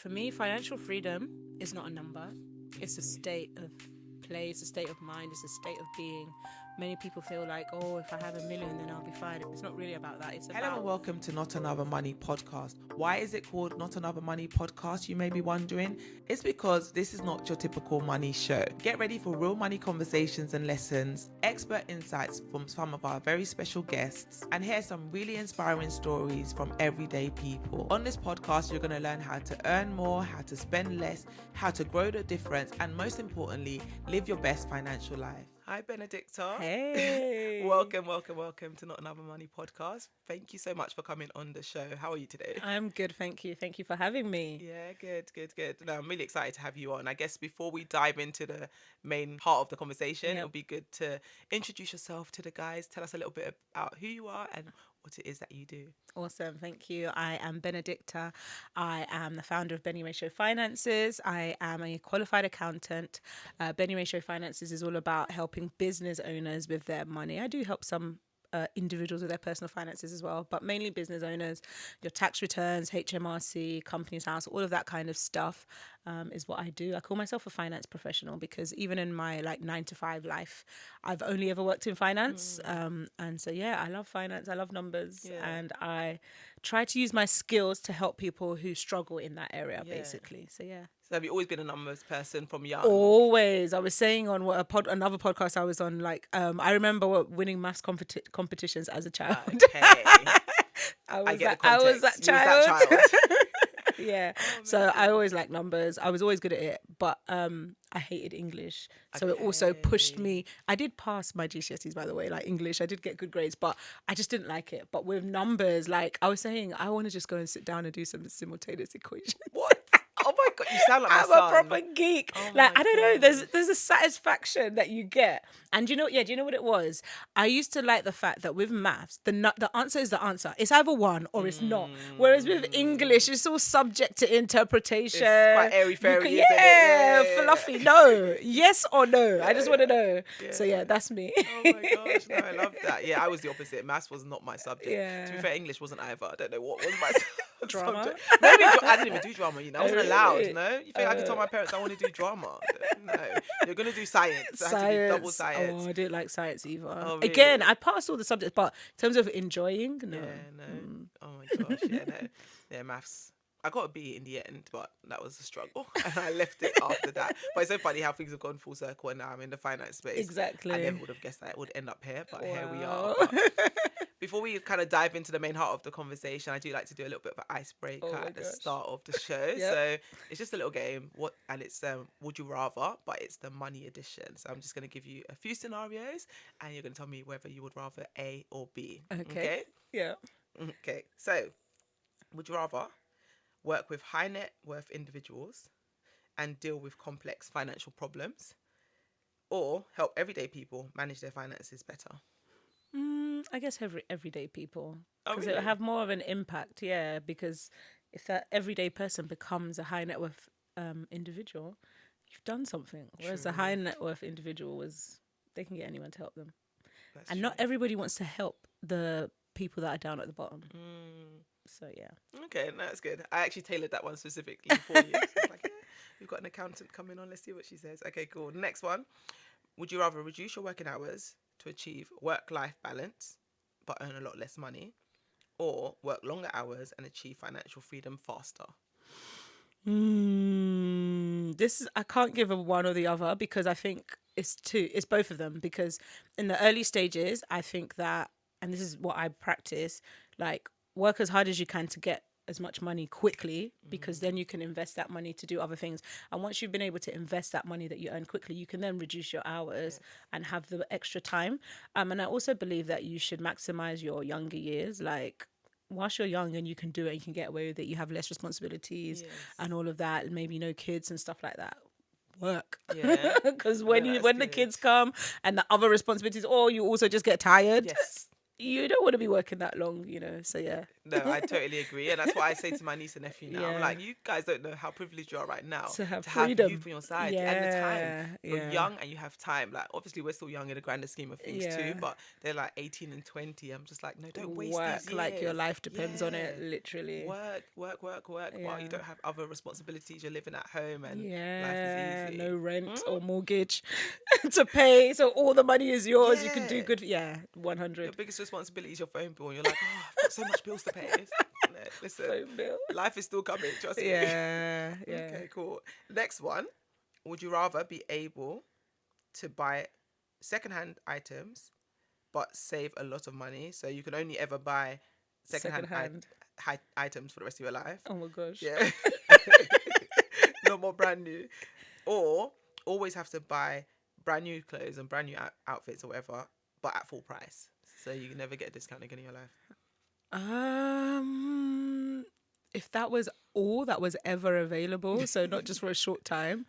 For me, financial freedom is not a number. It's a state of play, it's a state of mind, it's a state of being. Many people feel like, oh, if I have $1 million, then I'll be fine. It's not really about that. It's Hello about... and welcome to Not Another Money Podcast. Why is it called Not Another Money Podcast, you may be wondering? It's because this is not your typical money show. Get ready for real money conversations and lessons, expert insights from some of our very special guests, and hear some really inspiring stories from everyday people. On this podcast, you're going to learn how to earn more, how to spend less, how to grow the difference, and most importantly, live your best financial life. Hi, Benedicta. Hey. Welcome to Not Another Money Podcast. Thank you so much for coming on the show. How are you today? I'm good, thank you. Thank you for having me. Yeah, good. No, I'm really excited to have you on. I guess before we dive into the main part of the conversation, It would be good to introduce yourself to the guys. Tell us a little bit about who you are and what it is that you do. Awesome, thank you. I am Benedicta. I am the founder of Benny Ratio Finances. I am a qualified accountant. Benny Ratio Finances is all about helping business owners with their money. I do help some individuals with their personal finances as well, but mainly business owners. Your tax returns, HMRC, company's house, all of that kind of stuff is what I do. I call myself a finance professional because even in my 9-to-5 life, I've only ever worked in finance. And so, yeah, I love finance. I love numbers. Yeah. And I try to use my skills to help people who struggle in that area, basically. So, yeah. So have you always been a numbers person from young? Always. I was saying on another podcast I was on, I remember winning maths competitions as a child. Okay. I get the was context. that You was child. that child. Yeah. So I always liked numbers. I was always good at it, but I hated English. So it also pushed me. I did pass my GCSEs, by the way, like English. I did get good grades, but I just didn't like it. But with numbers, like I was saying, I want to just go and sit down and do some simultaneous equations. What? Oh my God, you sound like my I'm son. a proper geek. Oh I don't know. There's a satisfaction that you get. And do you know what it was? I used to like the fact that with maths, the answer is the answer. It's either one or it's not. Whereas with English, it's all subject to interpretation. It's quite airy-fairy, isn't it? Yeah, fluffy. No. Yes or no. I just want to know. Yeah. So yeah, that's me. Oh my gosh, no, I love that. Yeah, I was the opposite. Maths was not my subject. Yeah. To be fair, English wasn't either. I don't know what was my Drama? subject. Maybe I didn't even do drama, I wasn't allowed, Really? no? You think I could tell my parents I want to do drama? No. You're going to do science. I had to do double science. Oh, I didn't like science either. Oh, really? Again, I passed all the subjects, but in terms of enjoying, no. Yeah, no. Oh my gosh, yeah, no. Yeah, maths. I got a B in the end, but that was a struggle. And I left it after that. But it's so funny how things have gone full circle and now I'm in the finance space. Exactly. I never would have guessed that it would end up here, but here we Wow. are. But before we kind of dive into the main heart of the conversation, I do like to do a little bit of an icebreaker Oh my at the gosh. start of the show. Yep. So it's just a little game. It's Would You Rather, but it's the money edition. So I'm just going to give you a few scenarios and you're going to tell me whether you would rather A or B. Okay. Yeah. Okay. So would you rather work with high net worth individuals and deal with complex financial problems, or help everyday people manage their finances better? I guess everyday people. Oh, Because really? it'll have more of an impact, yeah, because if that everyday person becomes a high net worth individual, you've done something. Whereas the True. high net worth individual they can get anyone to help them. That's And true. not everybody wants to help the people that are down at the bottom. So yeah. Okay, no, that's good. I actually tailored that one specifically for you. So it's like, yeah, we've got an accountant coming on. Let's see what she says. Okay, cool. Next one. Would you rather reduce your working hours to achieve work-life balance but earn a lot less money, or work longer hours and achieve financial freedom faster? I can't give a one or the other because I think it's both of them, because in the early stages I think that, and this is what I practice, like work as hard as you can to get as much money quickly, because then you can invest that money to do other things. And once you've been able to invest that money that you earn quickly, you can then reduce your hours and have the extra time. And I also believe that you should maximize your younger years, like whilst you're young and you can do it, you can get away with it, you have less responsibilities and all of that, and maybe no kids and stuff like that. Work. Yeah. Because when No, the that's good. kids come and the other responsibilities, or you also just get tired. Yes. you don't want to be working that long, so yeah. No, I totally agree. And that's what I say to my niece and nephew now. I'm Yeah. like, you guys don't know how privileged you are right now To have to have youth freedom. on your side and the time. Yeah, You're yeah, young and you have time. Like, obviously, we're still young in the grander scheme of things too, yeah. but they're like 18 and 20. I'm just like, no, don't waste these Work like your years. life depends on Yeah. it, literally. Work while you Yeah. don't have other responsibilities. You're living at home and life is Yeah, easy. no rent or mortgage to pay, so all the money is yours. You can do Yeah. good. Yeah, Your 100. biggest responsibility is your phone bill. And you're like, oh, I've got so much bills to pay. No, listen, Phone bill. life is still coming. Trust me. Yeah, yeah. Okay, cool. Next one. Would you rather be able to buy secondhand items but save a lot of money? So you can only ever buy Secondhand. items for the rest of your life. Oh my gosh. Yeah. No more brand new. Or always have to buy brand new clothes and brand new outfits or whatever, but at full price. So you can never get a discount again in your life. If that was all that was ever available, so not just for a short time.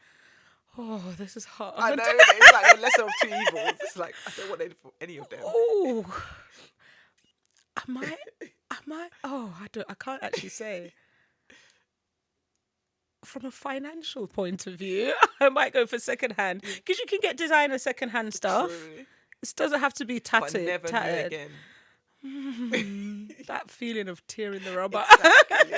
Oh, this is hard. I know, it's like the lesser of two evils. It's like, I don't want any of them. Oh, am I? Oh, I can't actually say. From a financial point of view, I might go for secondhand because you can get designer secondhand stuff. True. This doesn't have to be But tattered. never new tattered. again. That feeling of tearing the rubber. Exactly.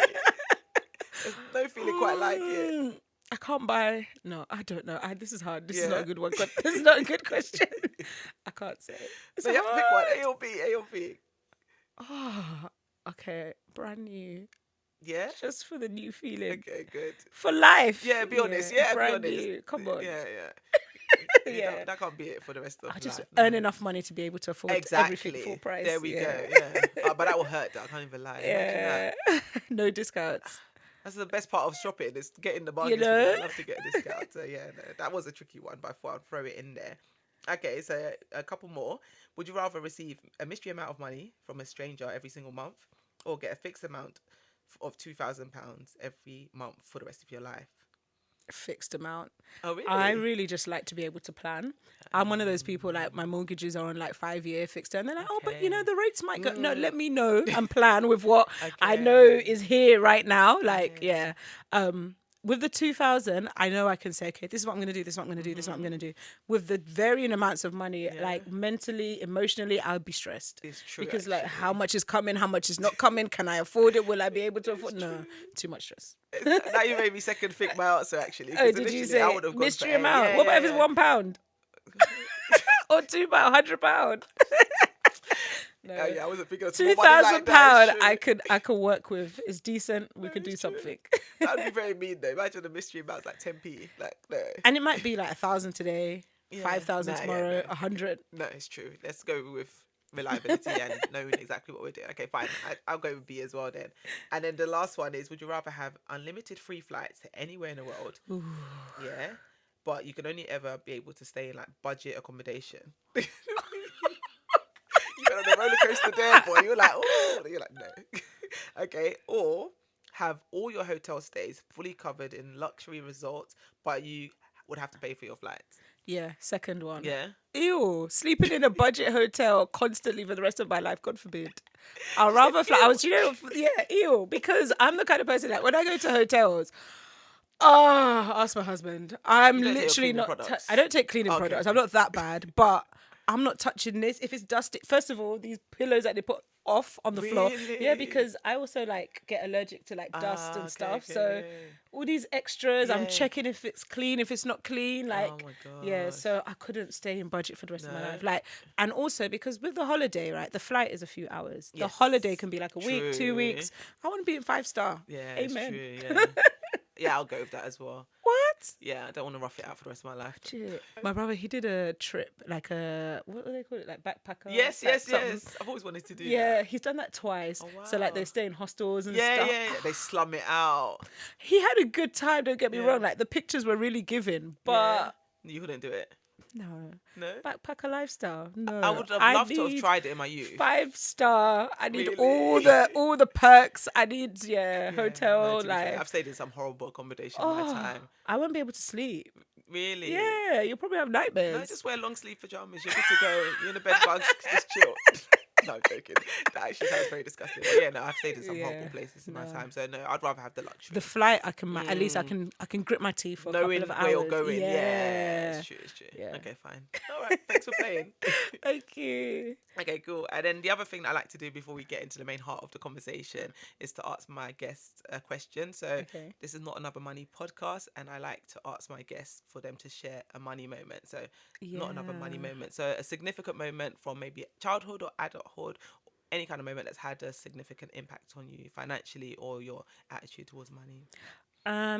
There's no feeling quite like it. I can't buy. No, I don't know. This is hard. This is not Yeah. a good one. This is not a good question. I can't say. It's So you have to pick one. hard. A or B. A or B. Oh, okay. Brand new. Yeah. Just for the new feeling. Okay. Good. For life. Yeah. Be honest. Yeah. Be brand honest. new. Come on. Yeah. Yeah. That can't be it for the rest of I just life. earn enough money to be able to afford Exactly. everything full price. There we yeah. go. Yeah. But that will hurt. I can't even lie. Imagine Yeah. that. No discounts. That's the best part of shopping is getting the bargains. You know? I love to get a discount. So yeah, no, that was a tricky one, but I thought I'd throw it in there. Okay, so a couple more. Would you rather receive a mystery amount of money from a stranger every single month, or get a fixed amount of £2,000 every month for the rest of your life? Fixed amount. Oh really? I really just like to be able to plan. I'm one of those people, like, my mortgages are on like 5-year fixed term. They're like, oh, but the rates might go. No, let me know and plan with what I know is here right now. Like, yeah. With the 2,000, I know I can say, okay, this is what I'm going to do. This is what I'm going to do. This is what I'm going to do. With the varying amounts of money, like mentally, emotionally, I'll be stressed. It's true. Because like, how much is coming? How much is not coming? Can I afford it? Will I be able to afford? No, too much stress. Now you made me second think my answer actually. Oh, did you say I would have gone mystery for A. amount? Yeah, What about if yeah, it's £1 or £2, £100? No. Oh, yeah, I wasn't thinking of £2,000 £2,000. I could work with. It's decent. We could do something. That would be very mean though. Imagine the mystery amount's like 10p. Like no. And it might be like 1,000 today, Yeah. 5,000 Nah, yeah, tomorrow, no. 100. No, it's true. Let's go with reliability and knowing exactly what we're doing. Okay, fine. I'll go with B as well then. And then the last one is: would you rather have unlimited free flights to anywhere in the world? Ooh. Yeah, but you can only ever be able to stay in like budget accommodation. You went on a roller coaster there, boy. You're like, oh, you're like, no. Okay, or have all your hotel stays fully covered in luxury resorts, but you would have to pay for your flights. Yeah, second one. Yeah. Ew, sleeping in a budget hotel constantly for the rest of my life, God forbid. I'd rather fly. Ew, because I'm the kind of person that when I go to hotels, ask my husband. I'm You don't take your literally cleaning not. products? I don't take cleaning Okay, products. okay. I'm not that bad, but I'm not touching this. If it's dusty, first of all, these pillows that they put off on the floor. Yeah, Really? because I also like get allergic to like dust and okay, stuff. okay. So all these extras, I'm Yeah. checking if it's clean, if it's not clean. Like, Oh my yeah. gosh. So I couldn't stay in budget for the rest of my No. life. Like, and also because with the holiday, right, the flight is a few hours. The Yes. holiday can be like a week, 2 True. weeks. I want to be in 5-star. Yeah, Amen. it's true. Yeah. Yeah, I'll go with that as well. What? Yeah, I don't want to rough it out for the rest of my life. Shit. My brother, he did a trip, like what do they call it? Like backpacker? Yes, like yes, something. yes. I've always wanted to do Yeah, that. he's done that twice. Oh, So like they wow. stay in hostels and Yeah, stuff. yeah, yeah. They slum it out. He had a good time, don't get me Yeah. wrong. Like the pictures were really giving, but Yeah. You couldn't do it. no. No? Backpacker lifestyle. No. I would have loved to have need tried it in my youth. 5-star. I need Really? all the perks. I need Yeah, hotel no, to be fair, like I've stayed in some horrible accommodation in my time. I won't be able to sleep. Really? Yeah, you'll probably have nightmares. No, just wear long sleeve pajamas. You're good to go. You're in the bed bugs. Just chill. No, I'm joking. That actually sounds very disgusting. But yeah, no, I've stayed in some horrible places in my time. So no, I'd rather have the luxury. The flight, I can at least I can grip my teeth for a couple of Knowing where you're hours. going. Yeah, Yeah. it's true, it's true. Yeah. Okay, fine. All right, thanks for playing. Thank you. Okay, cool. And then the other thing that I like to do before we get into the main heart of the conversation is to ask my guests a question. So Okay. this is not another money podcast, and I like to ask my guests for them to share a money moment. So not another money Yeah. moment. So a significant moment from maybe childhood or adulthood, any kind of moment that's had a significant impact on you financially or your attitude towards money.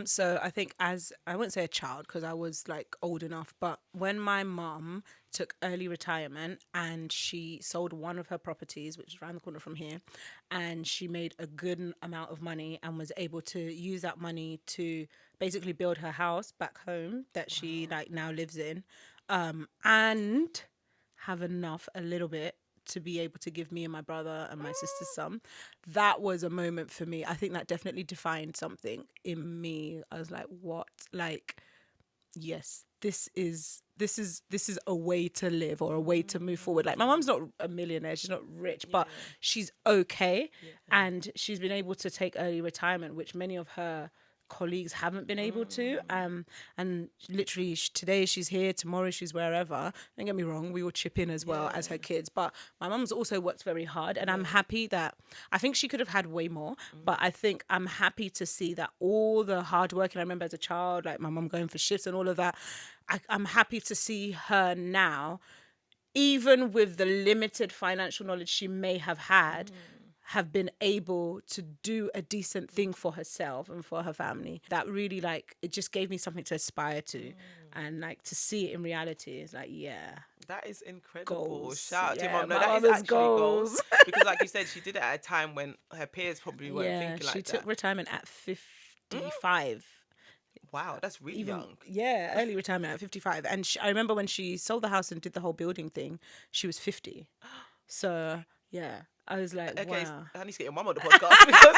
So I think as I wouldn't say a child because I was like old enough, but when my mum took early retirement and she sold one of her properties, which is around the corner from here, and she made a good amount of money and was able to use that money to basically build her house back home that she like now lives in, and have enough a little bit to be able to give me and my brother and my sister some. That was a moment for me. I think that definitely defined something in me. I was like, what? Like, yes, this is a way to live or a way to move forward. Like my mom's not a millionaire, she's not rich, but she's okay. And she's been able to take early retirement, which many of her colleagues haven't been able to, and literally today she's here, tomorrow she's wherever. Don't get me wrong, we will chip in as well as her kids, but my mum's also worked very hard, and I'm happy that I think she could have had way more, but I think I'm happy to see that all the hard work, and I remember as a child like my mum going for shifts and all of that. I'm happy to see her now, even with the limited financial knowledge she may have had, have been able to do a decent thing for herself and for her family. That really, like, it just gave me something to aspire to, and like to see it in reality is like, yeah. That is incredible. Goals. Shout out to your Yeah, mom. No, my that mum is has actually goals. goals. Because like you said, she did it at a time when her peers probably weren't Yeah, thinking she like took that. retirement at 55. Wow, that's really Even young. yeah, early retirement at 55. And I remember when she sold the house and did the whole building thing, she was 50. So yeah, I was like, Okay, wow. I need to get your mum on the podcast because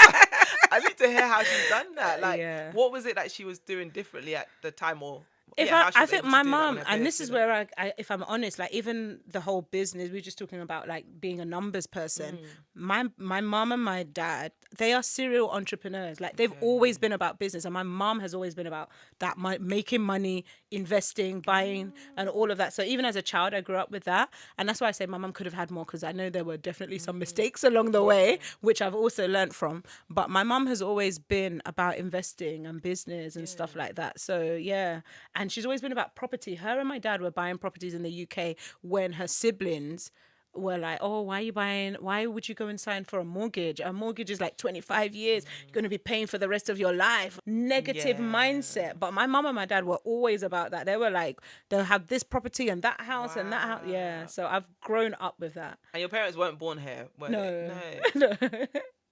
I need to hear how she's done that. Like, Yeah. what was it that she was doing differently at the time, or If how she I was think able to my do that when mom, her and peers this is didn't? where if I'm honest, like even the whole business, we were just talking about like being a numbers person. My mom and my dad, they are serial entrepreneurs. Like they've always been about business, and my mom has always been about that, making money, investing, buying, and all of that. So even as a child, I grew up with that, and that's why I say my mom could have had more because I know there were definitely some mistakes along the way, which I've also learned from. But my mom has always been about investing and business and stuff like that. So yeah, and she's always been about property. Her and my dad were buying properties in the UK when her siblings were like, oh, why are you buying? Why would you go and sign for a mortgage? A mortgage is like 25 years. You're going to be paying for the rest of your life. Negative mindset. But my mom and my dad were always about that. They were like, they'll have this property and that house and that house. Yeah. So I've grown up with that. And your parents weren't born here, were they? No. No. No.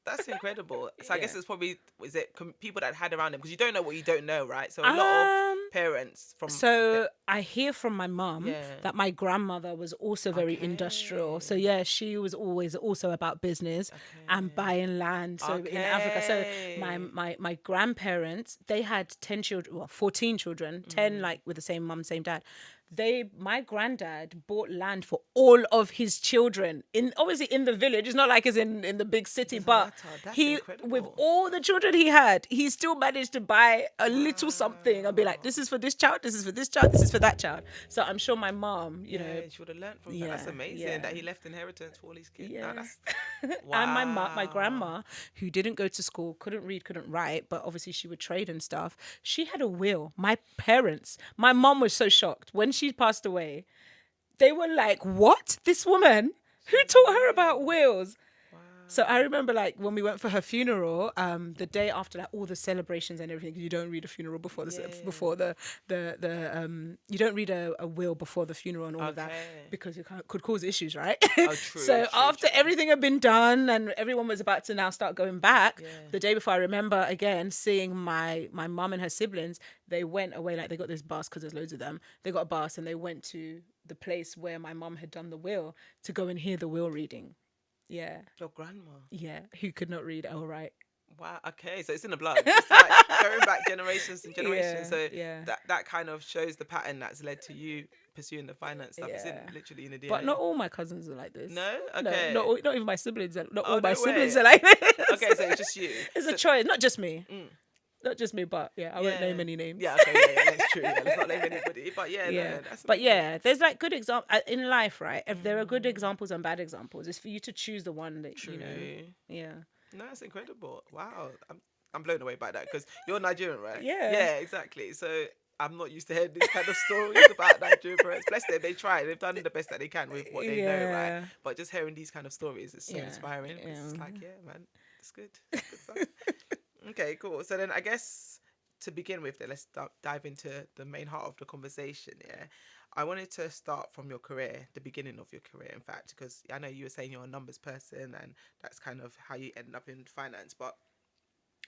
That's incredible. So I guess Yeah. it's probably, is it people that had around them? Because you don't know what you don't know, right? So a lot of Um, parents from... So I hear from my mum Yeah. that my grandmother was also very industrial. So yeah, she was always also about business and buying land. So in Africa, so my grandparents, they had 10 children, well, 14 children, 10 like with the same mum, same dad. My granddad bought land for all of his children obviously in the village. It's not like it's in the big city, but That's with incredible. all the children he still managed to buy a little something and be like, this is for this child, this is for this child, this is for that child. So I'm sure my mom, you know, she would have learned from that. That's amazing that he left inheritance for all his kids. Yeah. No, that's... Wow. And my grandma, who didn't go to school, couldn't read, couldn't write, but obviously she would trade and stuff. She had a will. My mom was so shocked when she passed away. They were like, "What? This woman? Who taught her about wills?" So I remember like when we went for her funeral, the day after like all the celebrations and everything, you don't read a funeral before you don't read a will before the funeral and all of that because it could cause issues, right? True, So after everything had been done and everyone was about to now start going back, the day before I remember again seeing my mum and her siblings, they went away, like they got this bus because there's loads of them. They got a bus and they went to the place where my mum had done the will to go and hear the will reading. Yeah. Your grandma. Yeah, who could not read or write. Wow. Okay, so it's in the blood. It's like going back generations and generations. Yeah, So yeah. that kind of shows the pattern that's led to you pursuing the finance stuff. It's in Yeah. literally in the But DNA. not all my cousins are like this. No? No, Okay. not even my siblings. Not Oh, all my no way. siblings are like this. Okay, so it's just you. It's a So, choice, not just me. mm, Not just me, but yeah, I won't yeah. name any names. Yeah, okay, yeah, that's true. Yeah, let's not name anybody. But yeah, Yeah, no, that's but amazing. yeah, there's like good example in life, right? If there are good examples and bad examples, it's for you to choose the one that you know. True. Yeah, No, that's incredible. Wow. I'm blown away by that because you're Nigerian, right? yeah, Yeah, exactly. So I'm not used to hearing these kind of stories about Nigerian parents. Bless them, they try. They've done the best that they can with what they know, right? yeah, But just hearing these kind of stories is so yeah, inspiring because yeah. it's like, yeah, man, it's good. It's good stuff. Okay, cool. So then I guess to begin with, then let's dive into the main heart of the conversation. Yeah, I wanted to start from your career, the beginning of your career, in fact, because I know you were saying you're a numbers person, and that's kind of how you ended up in finance. But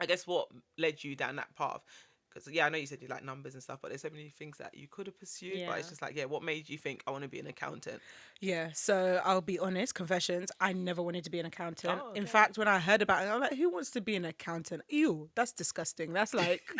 I guess what led you down that path? Because yeah, I know you said you like numbers and stuff, but there's so many things that you could have pursued. But Yeah. it's just like, yeah, what made you think I want to be an accountant? Yeah, so I'll be honest, confessions, I never wanted to be an accountant. Oh, In okay. fact, when I heard about it, I'm like, who wants to be an accountant? Ew, that's disgusting. That's like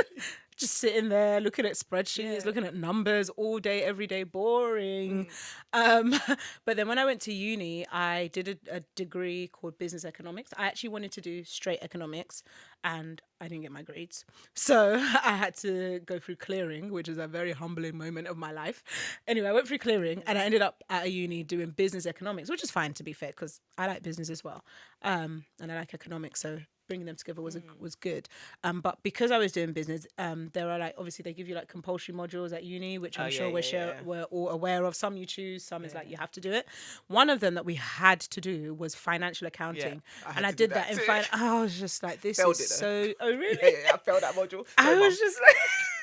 just sitting there looking at spreadsheets, Yeah. looking at numbers all day, every day, boring. But then when I went to uni, I did a degree called business economics. I actually wanted to do straight economics and I didn't get my grades. So I had to go through clearing, which is a very humbling moment of my life. Anyway, I went through clearing and I ended up at a uni doing business economics, which is fine to be fair, because I like business as well. And I like economics. So bringing them together was good. But because I was doing business, there are like, obviously they give you like compulsory modules at uni, which I'm sure we're all aware of. Some you choose, some is like you have to do it. One of them that we had to do was financial accounting. I I had to do did that that in too. I was just like, this Failed is it though. so, oh really? Yeah, I failed that module. I Sorry, mum. was just like,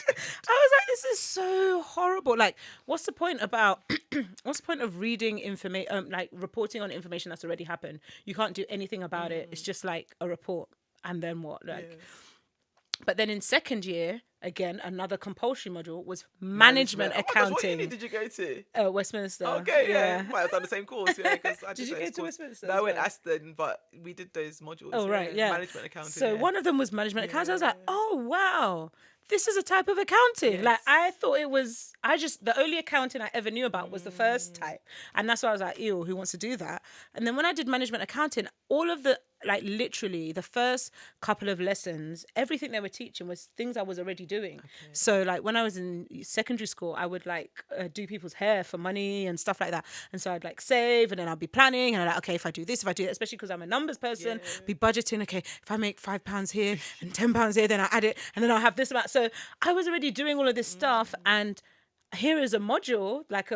I was like, this is so horrible. Like, what's the point about, what's the point of reading information, like reporting on information that's already happened? You can't do anything about it. It's just like a report. And then what? Like, but then in second year, again, another compulsory module was management Oh my gosh, what uni accounting. did you go to? Westminster. Okay, yeah. Might have done the same course, yeah, because I Did did you go those to courses. Westminster No, as I went well? Aston, but we did those modules. Oh, right, yeah. Management accounting. So yeah. one of them was management accounting. I was like, oh, wow, this is a type of accounting. Yes. Like, I thought it was, the only accounting I ever knew about was the first type. And that's why I was like, ew, who wants to do that? And then when I did management accounting, all of the, like, literally the first couple of lessons, everything they were teaching was things I was already doing. So, like, when I was in secondary school, I would, like, do people's hair for money and stuff like that. And so I'd, like, save and then I'd be planning and I'm like, okay, if I do this, if I do that, especially because I'm a numbers person, be budgeting, okay, if I make £5 here and £10 here, then I add it and then I'll have this amount. So I was already doing all of this stuff and here is a module, like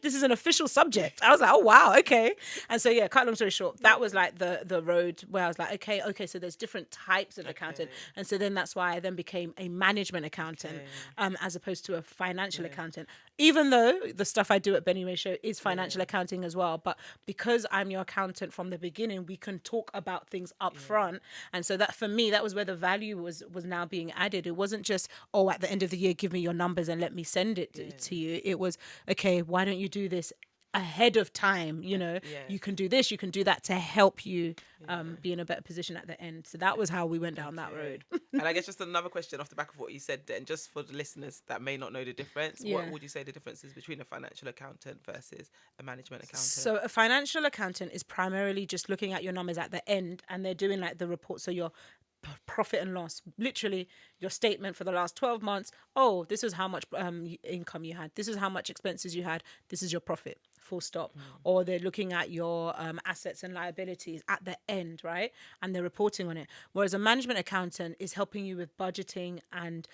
this is an official subject. I was like, oh wow, okay. And so yeah, cut long story short, that was like the road where I was like, okay, so there's different types of accountant. And so then that's why I then became a management accountant, as opposed to a financial accountant. Even though the stuff I do at Benny Ray Show is financial accounting as well, but because I'm your accountant from the beginning, we can talk about things up front. And so that for me, that was where the value was now being added. It wasn't just, oh, at the end of the year, give me your numbers and let me send it to you. It was, okay, why don't you do this ahead of time? You know, you can do this, you can do that to help you be in a better position at the end. So that was how we went down that road. And I guess just another question off the back of what you said then, just for the listeners that may not know the difference, what would you say the difference is between a financial accountant versus a management accountant? So a financial accountant is primarily just looking at your numbers at the end and they're doing like the report. So your profit and loss, literally your statement for the last 12 months. Oh, this is how much income you had. This is how much expenses you had. This is your profit, full stop. Or they're looking at your assets and liabilities at the end, right? And they're reporting on it. Whereas a management accountant is helping you with budgeting and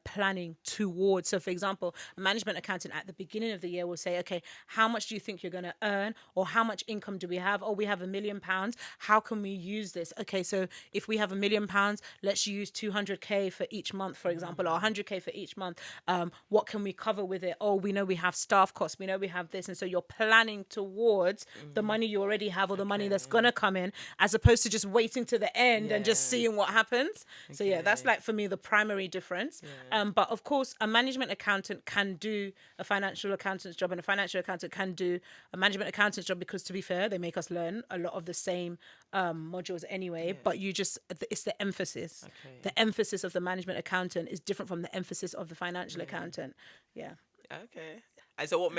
planning towards. So for example, a management accountant at the beginning of the year will say, okay, how much do you think you're going to earn? Or how much income do we have? Oh, we have £1 million. How can we use this? Okay, so if we have £1 million, let's use 200k for each month, for example, or 100k for each month. What can we cover with it? Oh, we know we have staff costs. We know we have this. And so you're planning towards the money you already have or the money that's going to come in, as opposed to just waiting to the end and just seeing what happens. So yeah, that's like for me the primary difference. But of course, a management accountant can do a financial accountant's job and a financial accountant can do a management accountant's job, because to be fair, they make us learn a lot of the same modules anyway, but it's the emphasis. The emphasis of the management accountant is different from the emphasis of the financial accountant. Yeah. Okay. And so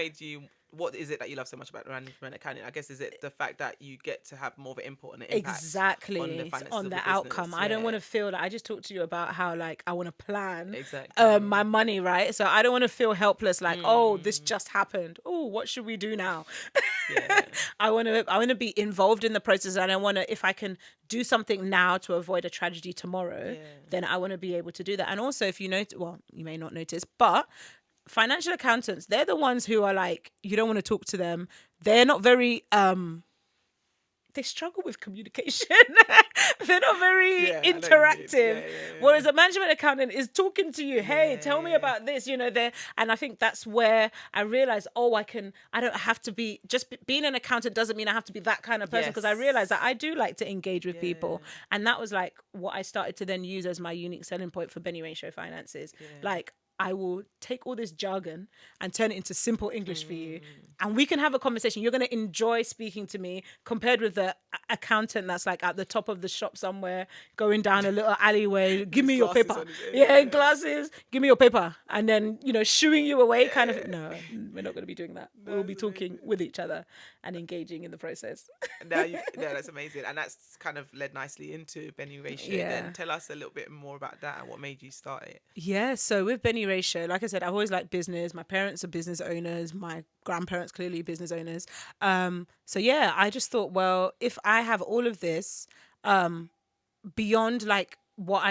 what is it that you love so much about management accounting? I guess, is it the fact that you get to have more of an input and an impact on the Exactly, finances on of the your outcome. business? I don't want Yeah, to feel that I just talked to you about how like I want to plan my exactly. money, right? So I don't want to feel helpless like, oh, this Mm, just happened. Oh, what should we do now? yeah, I want to be involved in the process, and I want to, if I can do something now to avoid a tragedy tomorrow, yeah. then I want to be able to do that. And also, if you notice, well, you may not notice, but financial accountants, they're the ones who are like, you don't want to talk to them. They're not very they struggle with communication. They're not very Yeah, I know what you mean. interactive. Yeah, yeah, Whereas a management accountant is talking to you, hey, tell me yeah. about this, there. And I think that's where I realized, oh, I don't have to be, being an accountant doesn't mean I have to be that kind of person. Because I realized that Yes. I do like to engage with people. Yeah, And that was like what I started to then use as my unique selling point for Benny Ratio Finances. yeah. Like, I will take all this jargon and turn it into simple English for you. Mm. And we can have a conversation. You're going to enjoy speaking to me compared with the accountant that's like at the top of the shop somewhere, going down a little alleyway. With Give his me your glasses paper. on his head. Yeah, Yeah. glasses. Give me your paper. And then, shooing you away kind of. Yeah. No, we're not going to be doing that. We'll be That's talking amazing. with each other and engaging in the process. No, that's amazing. And that's kind of led nicely into Benny Ratio. Then Yeah. tell us a little bit more about that and what made you start it. Yeah, so with Benny Ratio, like I said, I've always liked business. My parents are business owners. My grandparents clearly business owners. So yeah, I just thought, well, if I have all of this, beyond like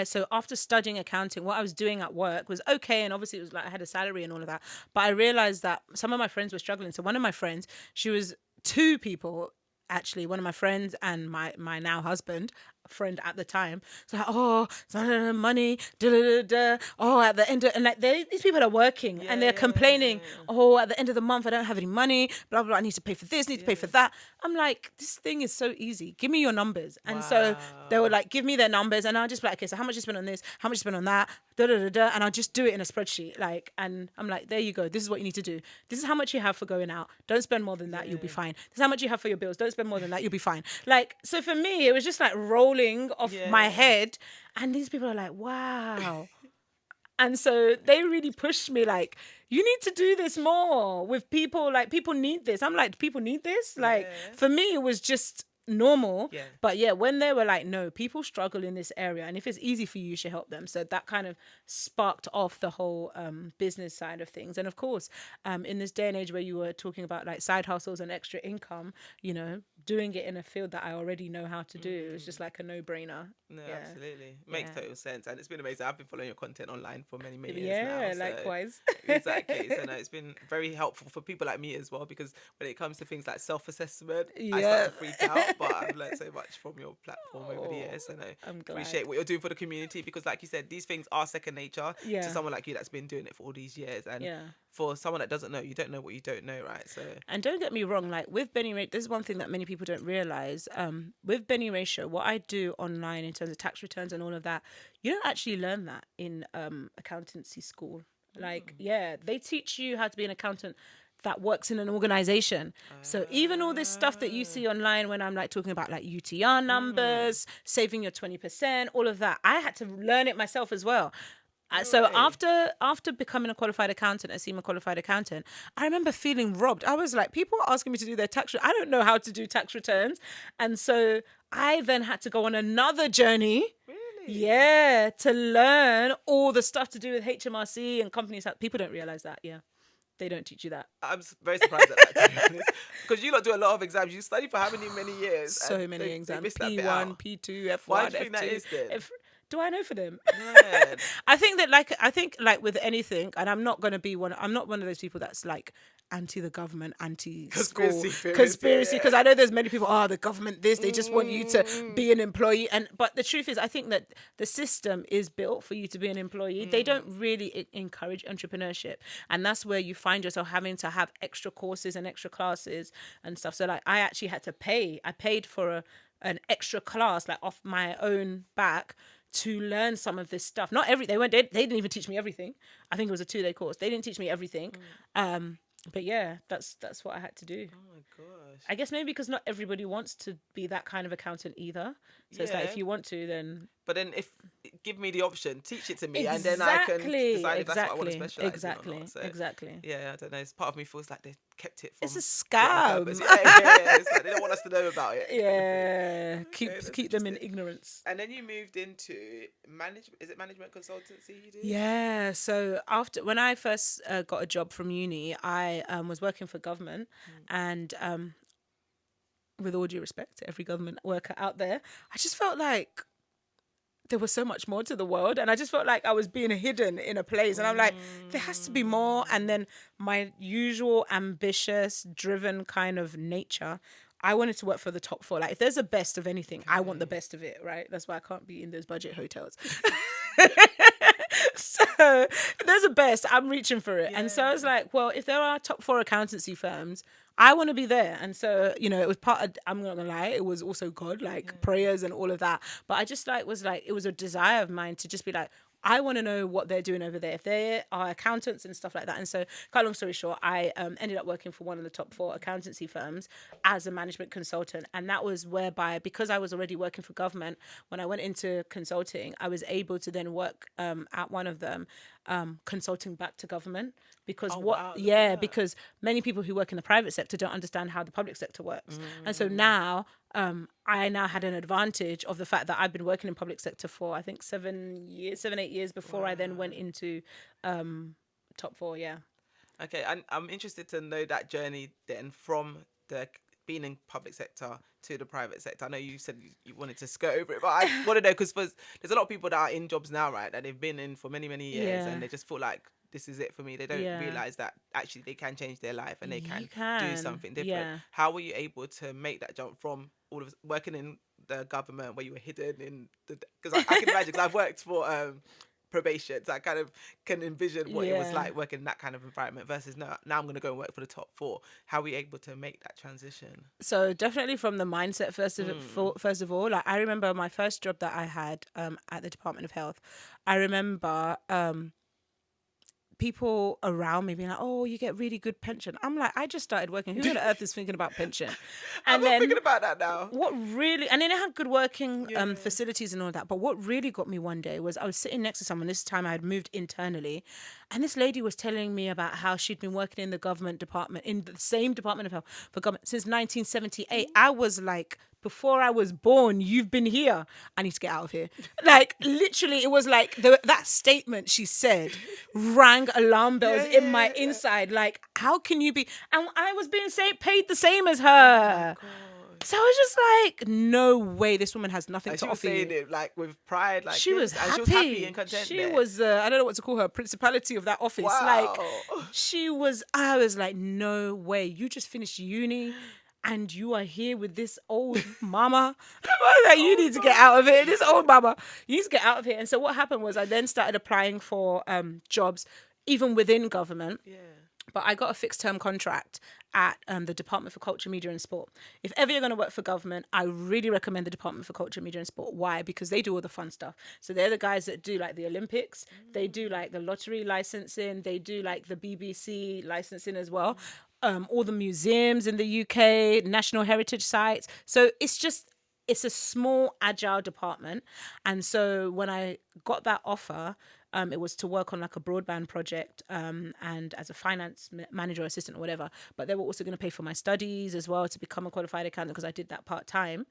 so after studying accounting, what I was doing at work was okay, and obviously it was like I had a salary and all of that. But I realized that some of my friends were struggling. So one of my friends, she was two people actually, one of my friends and my now husband, friend at the time. So like, oh, it's not enough money, da da da da. Oh, at the end of, and like these people are working and Yeah, they're complaining. yeah, Oh, at the end of the month, I don't have any money. Blah blah. I need to pay for this, need to pay for yeah. that. I'm like, this thing is so easy. Give me your numbers. And so they were Wow. like, give me their numbers, and I'll just be like, okay, so how much you spent on this? How much you spent on that? Da da da da. And I'll just do it in a spreadsheet. Like, and I'm like, there you go. This is what you need to do. This is how much you have for going out. Don't spend more than that. You'll be Yeah. fine. This is how much you have for your bills. Don't spend more than that. You'll be fine. Like, so for me, it was just like rolling off my Yeah. head, and these people are like, wow. And so they really pushed me like, you need to do this more with people. Like, people need this. I'm like, people need this? Like, Yeah. for me, it was just normal. Yeah. But yeah, when they were like, no, people struggle in this area. And if it's easy for you, you should help them. So that kind of sparked off the whole business side of things. And of course, in this day and age where you were talking about like side hustles and extra income, doing it in a field that I already know how to do is just like a no-brainer. No, Yeah. absolutely. Makes Yeah. total sense. And it's been amazing. I've been following your content online for many, many years now. Yeah, So likewise. exactly. So no, it's been very helpful for people like me as well, because when it comes to things like self-assessment, I start Yeah. to freak out. But I've learned so much from your platform over the Oh, years. So no, I'm glad. appreciate what you're doing for the community, because like you said, these things are second nature Yeah. to someone like you that's been doing it for all these years. And Yeah. for someone that doesn't know, you don't know what you don't know, right? So And don't get me wrong, like with Benny Ratio, this is one thing that many people don't realize. With Benny Ratio, what I do online in terms of tax returns and all of that, you don't actually learn that in accountancy school. Like, yeah, they teach you how to be an accountant that works in an organization. So even all this stuff that you see online when I'm like talking about like UTR numbers, saving your 20%, all of that, I had to learn it myself as well. So way. after becoming a qualified accountant, a CIMA qualified accountant, I remember feeling robbed. I was like, people are asking me to do their tax. I don't know how to do tax returns, and so I then had to go on another journey. Really? Yeah, to learn all the stuff to do with HMRC and companies. People don't realize that. Yeah, they don't teach you that. I'm very surprised at that, to be honest, because you lot do a lot of exams. You study for how many years? So And many they exams: missed that bit P1, out. P2, F1, Why do you F2. think that is then? Do I know for them? Man. I think like with anything, and I'm not one of those people that's like anti the government, anti school Conspiracy theorist, conspiracy, yeah. because I know there's many people, the government this, they just want you to be an employee. But the truth is, I think that the system is built for you to be an employee. They don't really encourage entrepreneurship, and that's where you find yourself having to have extra courses and extra classes and stuff. So like I actually had to pay. I paid for an extra class like off my own back to learn some of this stuff. Not every they didn't even teach me everything. I think it was a 2-day course. They didn't teach me everything. But yeah, that's what I had to do. Oh my gosh. I guess maybe because not everybody wants to be that kind of accountant either. So it's like Yeah. if you want to, then But then if give me the option, teach it to me, and then I can Exactly, decide if that's what I want to exactly, specialize in or not. exactly, So exactly. yeah, I don't know. It's part of me feels like they kept it It's a from it on purpose. scam. Yeah. It's like they don't want us to know about it, kind of thing. Yeah, Okay, that's keep them in interesting. ignorance. And then you moved into management. Is it management consultancy you do? Yeah. So after when I first got a job from uni, I was working for government, and with all due respect to every government worker out there, I just felt like there was so much more to the world, and I just felt like I was being hidden in a place, and I'm like, there has to be more. And then my usual ambitious, driven kind of nature, I wanted to work for the top four. Like, if there's a best of anything, I want the Okay. best of it, right? That's why I can't be in those budget hotels. So if there's a best, I'm reaching for it. And so I was Yeah. like, well, if there are top four accountancy firms, I want to be there. And so, it was part of, I'm not gonna lie, it was also God, like prayers and all of that. But I just was like, it was a desire of mine to just be like, I want to know what they're doing over there. If they are accountants and stuff like that. And so, cut long story short, I ended up working for one of the top four accountancy firms as a management consultant. And that was whereby, because I was already working for government, when I went into consulting, I was able to then work at one of them, consulting back to government. Because Oh wow, look at that. because many people who work in the private sector don't understand how the public sector works. And so now I now had an advantage of the fact that I've been working in public sector for I think 7-8 years before I then went into top four. Yeah. Okay, and I'm interested to know that journey then from the being in public sector to the private sector. I know you said you wanted to skirt over it, but I want to know because there's a lot of people that are in jobs now, right, that they've been in for many, many years, Yeah. and they just feel like this is it for me. They don't Yeah. realize that actually they can change their life and they You can do can. something different. Yeah. How were you able to make that jump from all of working in the government where you were hidden in the? Because I can imagine, because I've worked for probation, so I kind of can envision what it was Yeah. like working in that kind of environment versus now I'm going to go and work for the top four. How are we able to make that transition? So definitely from the mindset first of all, like I remember my first job that I had at the Department of Health. I remember people around me being like, "Oh, you get really good pension." I'm like, I just started working. Who on earth is thinking about pension? I'm And not thinking then about that now. what really, and then it had good working Yeah. facilities and all that. But what really got me one day was I was sitting next to someone. This time I had moved internally, and this lady was telling me about how she'd been working in the government department, in the same Department of Health for government since 1978. I was like, before I was born, you've been here. I need to get out of here. Like, literally, it was like that statement she said rang alarm bells Yeah, in my yeah. inside. Like, how can you be? And I was being paid the same as Oh my her. god. So I was just like, no way, this woman has nothing And to she was offer saying you. it like with pride, like She was yes, and she was happy and happy. content She there. was, I don't know what to call her, principality of that office. Like, Wow. I was like, no way. You just finished uni and you are here with this old mama. I was like, you need to get out of here. This old mama, you need to get out of here. And so what happened was I then started applying for jobs, even within government. Yeah. But I got a fixed term contract at the Department for Culture, Media and Sport. If ever you're going to work for government, I really recommend the Department for Culture, Media and Sport. Why? Because they do all the fun stuff. So they're the guys that do like the Olympics. They do like the lottery licensing. They do like the BBC licensing as well. All the museums in the UK, national heritage sites. So it's a small, agile department. And so when I got that offer, it was to work on like a broadband project and as a finance manager or assistant or whatever. But they were also going to pay for my studies as well to become a qualified accountant because I did that part time.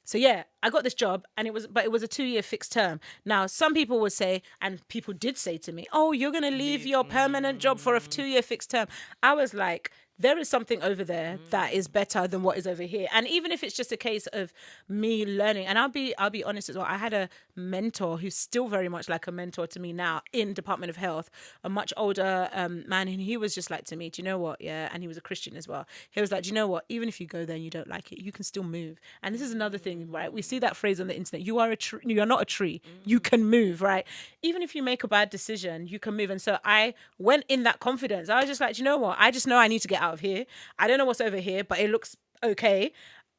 So yeah, I got this job and it was a 2-year fixed term. Now, some people would say, and people did say to me, "Oh, you're going to leave your permanent job for a 2-year fixed term." I was like, there is something over there that is better than what is over here. And even if it's just a case of me learning, and I'll be honest as well, I had a mentor who's still very much like a mentor to me now in Department of Health, a much older man, and he was just like to me, "Do you know what? Yeah," and he was a Christian as well. He was like, "Do you know what? Even if you go there and you don't like it, you can still move." And this is another thing, right? We see that phrase on the internet: "You are a tree. You are not a tree. You can move." Right? Even if you make a bad decision, you can move. And so I went in that confidence. I was just like, "Do you know what? I just know I need to get out of here. I don't know what's over here, but it looks okay.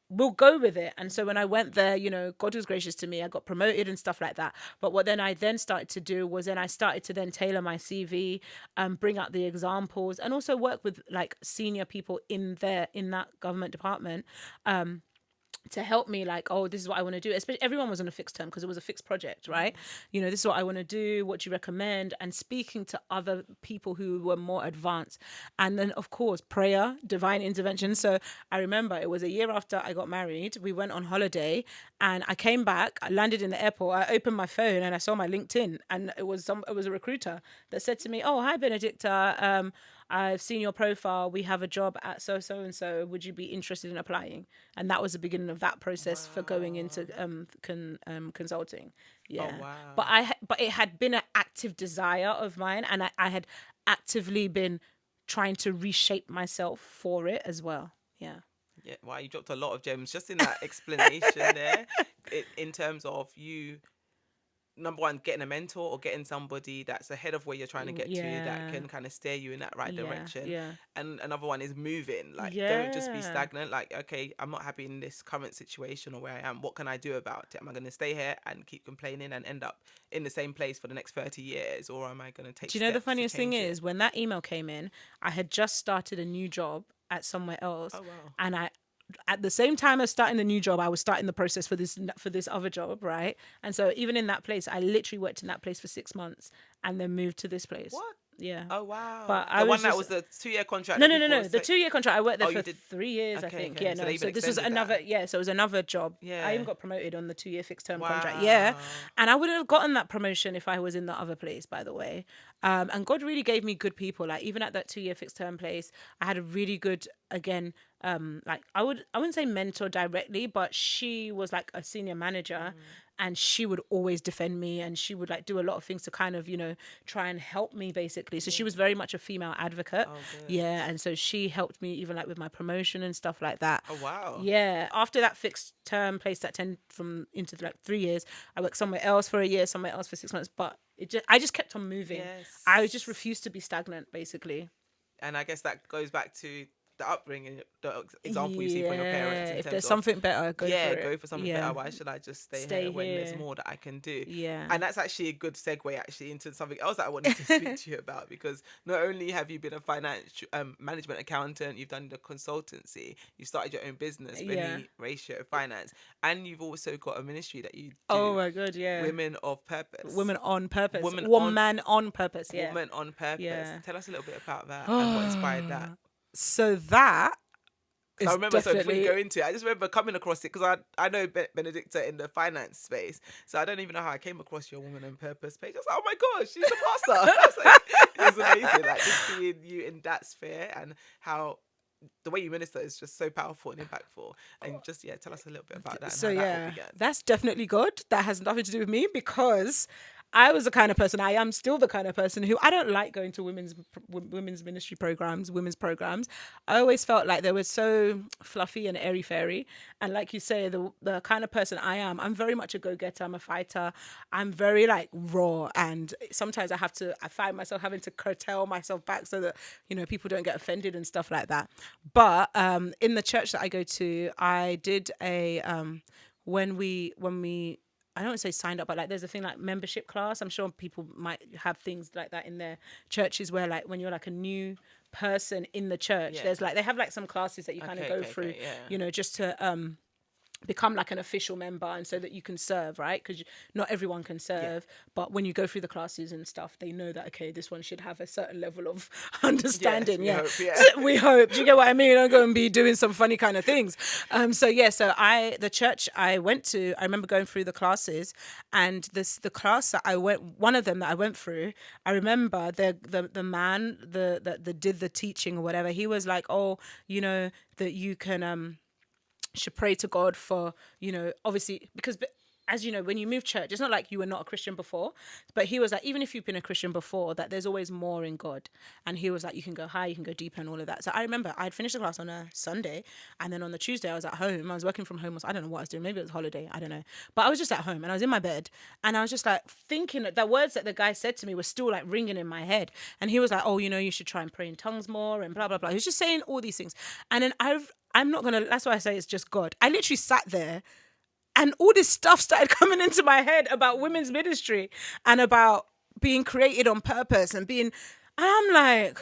We'll go with it." And so when I went there, God was gracious to me. I got promoted and stuff like that. But what then I then started to do was then I started to then tailor my CV, bring out the examples, and also work with like senior people in that government department. to help me, like, oh, this is what I want to do. Especially everyone was on a fixed term because it was a fixed project, right? This is what I want to do. What do you recommend? And speaking to other people who were more advanced. And then, of course, prayer, divine intervention. So I remember it was a year after I got married. We went on holiday and I came back. I landed in the airport. I opened my phone and I saw my LinkedIn, and it was a recruiter that said to me, "Oh, hi, Benedicta. I've seen your profile. We have a job at so and so. Would you be interested in applying?" And that was the beginning of that process for going into consulting. Yeah. Oh, wow. But it had been an active desire of mine, and I had actively been trying to reshape myself for it as well. Yeah. Yeah, wow, you dropped a lot of gems just in that explanation there. In terms of you, number one, getting a mentor or getting somebody that's ahead of where you're trying to get to, that can kind of steer you in that right direction. Yeah. And another one is moving. Like, Yeah. don't just be stagnant. Like, okay, I'm not happy in this current situation or where I am. What can I do about it? Am I going to stay here and keep complaining and end up in the same place for the next 30 years? Or am I going to take Do you know the steps to funniest thing change it? is when that email came in, I had just started a new job at somewhere else. Oh, wow. And at the same time as starting the new job, I was starting the process for this other job, right? And so even in that place, I literally worked in that place for 6 months and then moved to this place. What? Yeah. Oh, wow. But The I one was that just, was the 2-year contract. no, that no, no, people no. The 2-year contract, I worked there Oh, you for did- 3 years, I Okay, think. okay. Yeah, So no. they even So this was extended another, that. yeah. So it was another job. Yeah. I even got promoted on the 2-year fixed term contract. Wow. Yeah, and I wouldn't have gotten that promotion if I was in the other place, by the way. And God really gave me good people. Like even at that 2-year fixed term place, I had a really good, again, like I wouldn't say mentor directly, but she was like a senior manager, and she would always defend me, and she would like do a lot of things to kind of try and help me basically. So she was very much a female advocate. Oh, good. Yeah, and so she helped me even like with my promotion and stuff like that. Oh, wow. Yeah, after that fixed term place that turned from into like 3 years, I worked somewhere else for a year, somewhere else for 6 months, but I just kept on moving. Yes. I just refused to be stagnant basically. And I guess that goes back to the upbringing, the example you see from your parents. In If terms there's of, something better, go for it. go for something better. Why should I just stay here when there's here. more that I can do? Yeah. And that's actually a good segue actually into something else that I wanted to speak to you about, because not only have you been a financial management accountant, you've done the consultancy, you started your own business, Benny Ratio Finance, and you've also got a ministry that you do. Oh my God, yeah. Women of Purpose. Women on Purpose. Woman Man on Purpose, yeah. Woman on Purpose. Yeah. Tell us a little bit about that and what inspired that. So that is I remember, so before definitely... you go into it, I just remember coming across it because I know Benedicta in the finance space, so I don't even know how I came across your Woman on Purpose page. I was like, oh my gosh, she's a pastor. I was like, it was amazing, like just seeing you in that sphere and how the way you minister is just so powerful and impactful. And just tell us a little bit about that. And So how that all yeah, began. that's definitely good. That has nothing to do with me, because I was the kind of person, I am still the kind of person who, I don't like going to women's ministry programs, women's programs. I always felt like they were so fluffy and airy fairy. And like you say, the kind of person I am, I'm very much a go-getter. I'm a fighter. I'm very like raw. And sometimes I find myself having to curtail myself back so that, people don't get offended and stuff like that. But in the church that I go to, I did a, when we I don't say signed up, but like there's a thing like membership class. I'm sure people might have things like that in their churches where like when you're like a new person in the church, there's like, they have like some classes that you kind of go through, just to become like an official member, and so that you can serve, right? Because not everyone can serve, but when you go through the classes and stuff, they know that, okay, this one should have a certain level of understanding. Yes, we hope, we hope. Do you get what I mean? I'm going to be doing some funny kind of things. So the church I went to, I remember going through the classes, and the class that one of them that I went through, I remember the man that did the teaching or whatever, he was like, oh, that you can should pray to God for, obviously, because as you know, when you move church, it's not like you were not a Christian before, but he was like, even if you've been a Christian before, that there's always more in God. And he was like, you can go high, you can go deeper and all of that. So I remember I'd finished the class on a Sunday, and then on the Tuesday I was at home. I was working from home. I don't know what I was doing. Maybe it was holiday. I don't know. But I was just at home and I was in my bed, and I was just like thinking that the words that the guy said to me were still like ringing in my head. And he was like, oh, you should try and pray in tongues more and blah, blah, blah. He was just saying all these things. And then I'm not going to, that's why I say it's just God. I literally sat there and all this stuff started coming into my head about women's ministry and about being created on purpose and I'm like,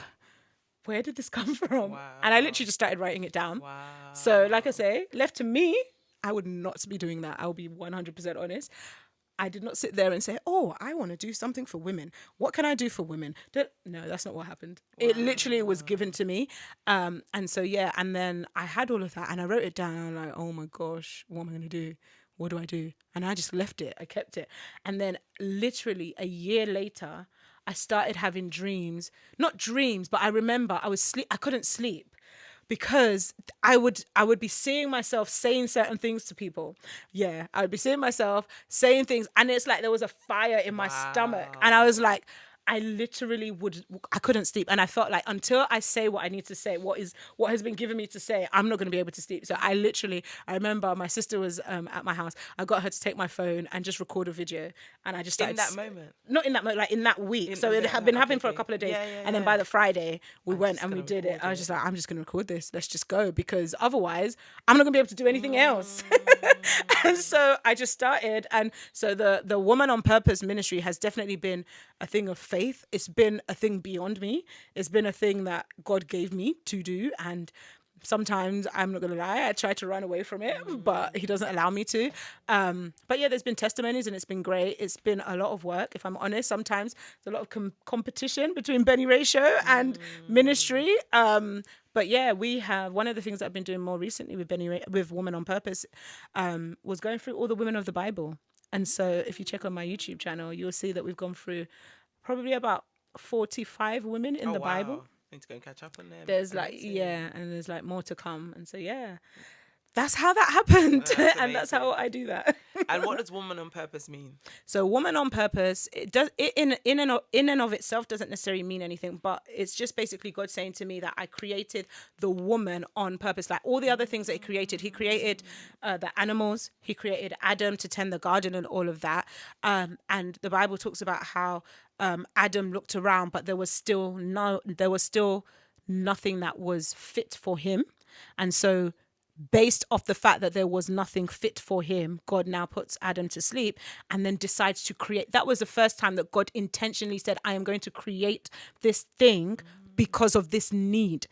where did this come from? Wow. And I literally just started writing it down. Wow. So like I say, left to me, I would not be doing that. I'll be 100% honest. I did not sit there and say, oh, I want to do something for women. What can I do for women? No, that's not what happened. It literally was given to me. And so, yeah, and then I had all of that and I wrote it down. And I'm like, oh my gosh, what am I going to do? What do I do? And I just left it. I kept it. And then literally a year later, I started having dreams. Not dreams, but I remember I couldn't sleep because I would be seeing myself saying certain things to people. Yeah, I would be seeing myself saying things, and it's like there was a fire in my stomach, and I was like, I literally I couldn't sleep, and I felt like until I say what I need to say, what has been given me to say, I'm not going to be able to sleep. So I remember my sister was at my house. I got her to take my phone and just record a video, and I just started In that moment? not in that moment, like in that week. In So it had been happening for a couple of days, and then by the Friday we went and we did it. I was just like, I'm just going to record this. Let's just go, because otherwise I'm not going to be able to do anything else. And so I just started, and so the Woman on Purpose ministry has definitely been a thing of faith. It's been a thing beyond me. It's been a thing that God gave me to do, and sometimes, I'm not gonna lie, I try to run away from it, but he doesn't allow me to. But yeah, there's been testimonies and it's been great. It's been a lot of work, if I'm honest. Sometimes there's a lot of competition between Benny Ray Show and ministry. But yeah, we have one of the things that I've been doing more recently with with Woman on Purpose, was going through all the women of the Bible. And so if you check on my YouTube channel, you'll see that we've gone through probably about 45 women in the Bible. Need to go and catch up on them. There's and there's like more to come. And so, yeah, that's how that happened. And that's how I do that. And what does Woman on Purpose mean? So Woman on Purpose, in and of itself doesn't necessarily mean anything, but it's just basically God saying to me that I created the woman on purpose. Like all the other things that he created the animals, he created Adam to tend the garden and all of that. And the Bible talks about how Adam looked around, but there was still nothing that was fit for him. And so based off the fact that there was nothing fit for him, God now puts Adam to sleep and then decides to create. That was the first time that God intentionally said, I am going to create this thing because of this need.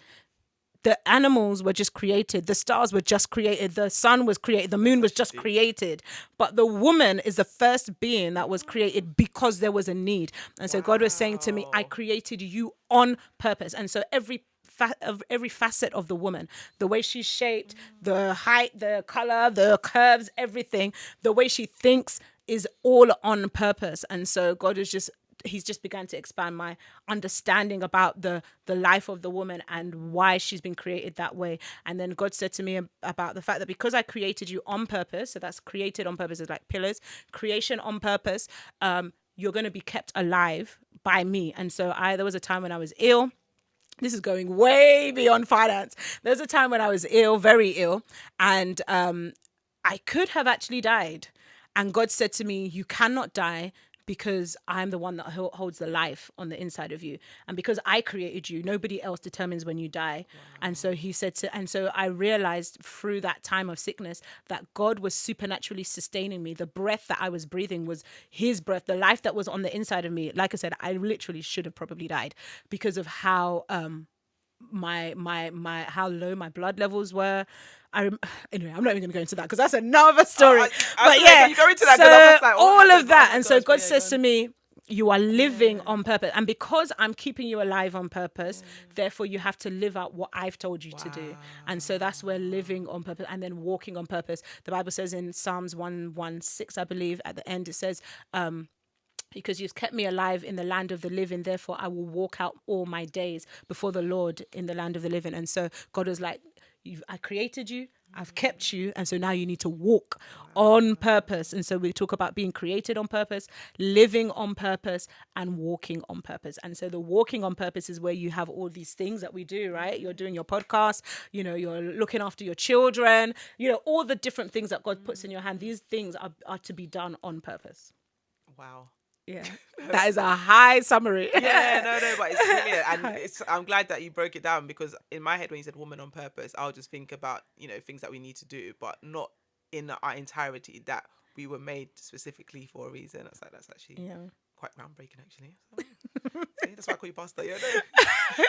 The animals were just created. The stars were just created. The sun was created. The moon was just created. But the woman is the first being that was created because there was a need. And so God was saying to me, I created you on purpose. And so every facet of the woman, the way she's shaped, the height, the color, the curves, everything, the way she thinks is all on purpose. And so God is he's just began to expand my understanding about the life of the woman and why she's been created that way. And then God said to me about the fact that because I created you on purpose, so that's created on purpose is like pillars, creation on purpose, you're going to be kept alive by me. And so there was a time when I was ill. This is going way beyond finance. There's a time when I was ill, very ill, and I could have actually died. And God said to me, you cannot die because I'm the one that holds the life on the inside of you. And because I created you, nobody else determines when you die. Wow. And so he said and so I realized through that time of sickness that God was supernaturally sustaining me. The breath that I was breathing was his breath, the life that was on the inside of me. Like I said, I literally should have probably died because of how how low my blood levels were. Anyway, I'm not even going to go into that because that's another story. But yeah, you go into that, so like, all of that. And so God says to me, you are living on purpose. And because I'm keeping you alive on purpose, therefore you have to live out what I've told you to do. And so that's where living on purpose and then walking on purpose. The Bible says in Psalms 116, I believe, at the end, it says, because you've kept me alive in the land of the living, therefore I will walk out all my days before the Lord in the land of the living. And so God was like, I created you, I've kept you, and so now you need to walk on purpose. And so we talk about being created on purpose, living on purpose, and walking on purpose. And so the walking on purpose is where you have all these things that we do, right? You're doing your podcast, you're looking after your children, all the different things that God puts in your hand. These things are to be done on purpose. Wow. Yeah, that is a high summary. Yeah, no, but it's brilliant. And I'm glad that you broke it down, because in my head when you said woman on purpose, I'll just think about, things that we need to do, but not in our entirety, that we were made specifically for a reason. That's actually quite groundbreaking, actually. See, that's why I call you pastor. Yeah, no.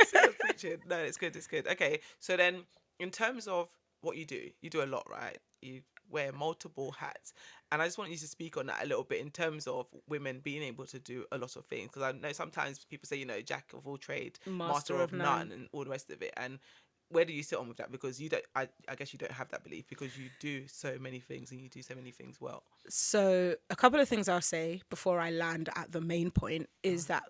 See, I was preaching. No, it's good. Okay, so then in terms of what you do a lot, right? You wear multiple hats. And I just want you to speak on that a little bit in terms of women being able to do a lot of things. Because I know sometimes people say, jack of all trade, master Master of of none, none. and all the rest of it. And where do you sit on with that? Because you don't, I guess you don't have that belief because you do so many things and you do so many things well. So a couple of things I'll say before I land at the main point is that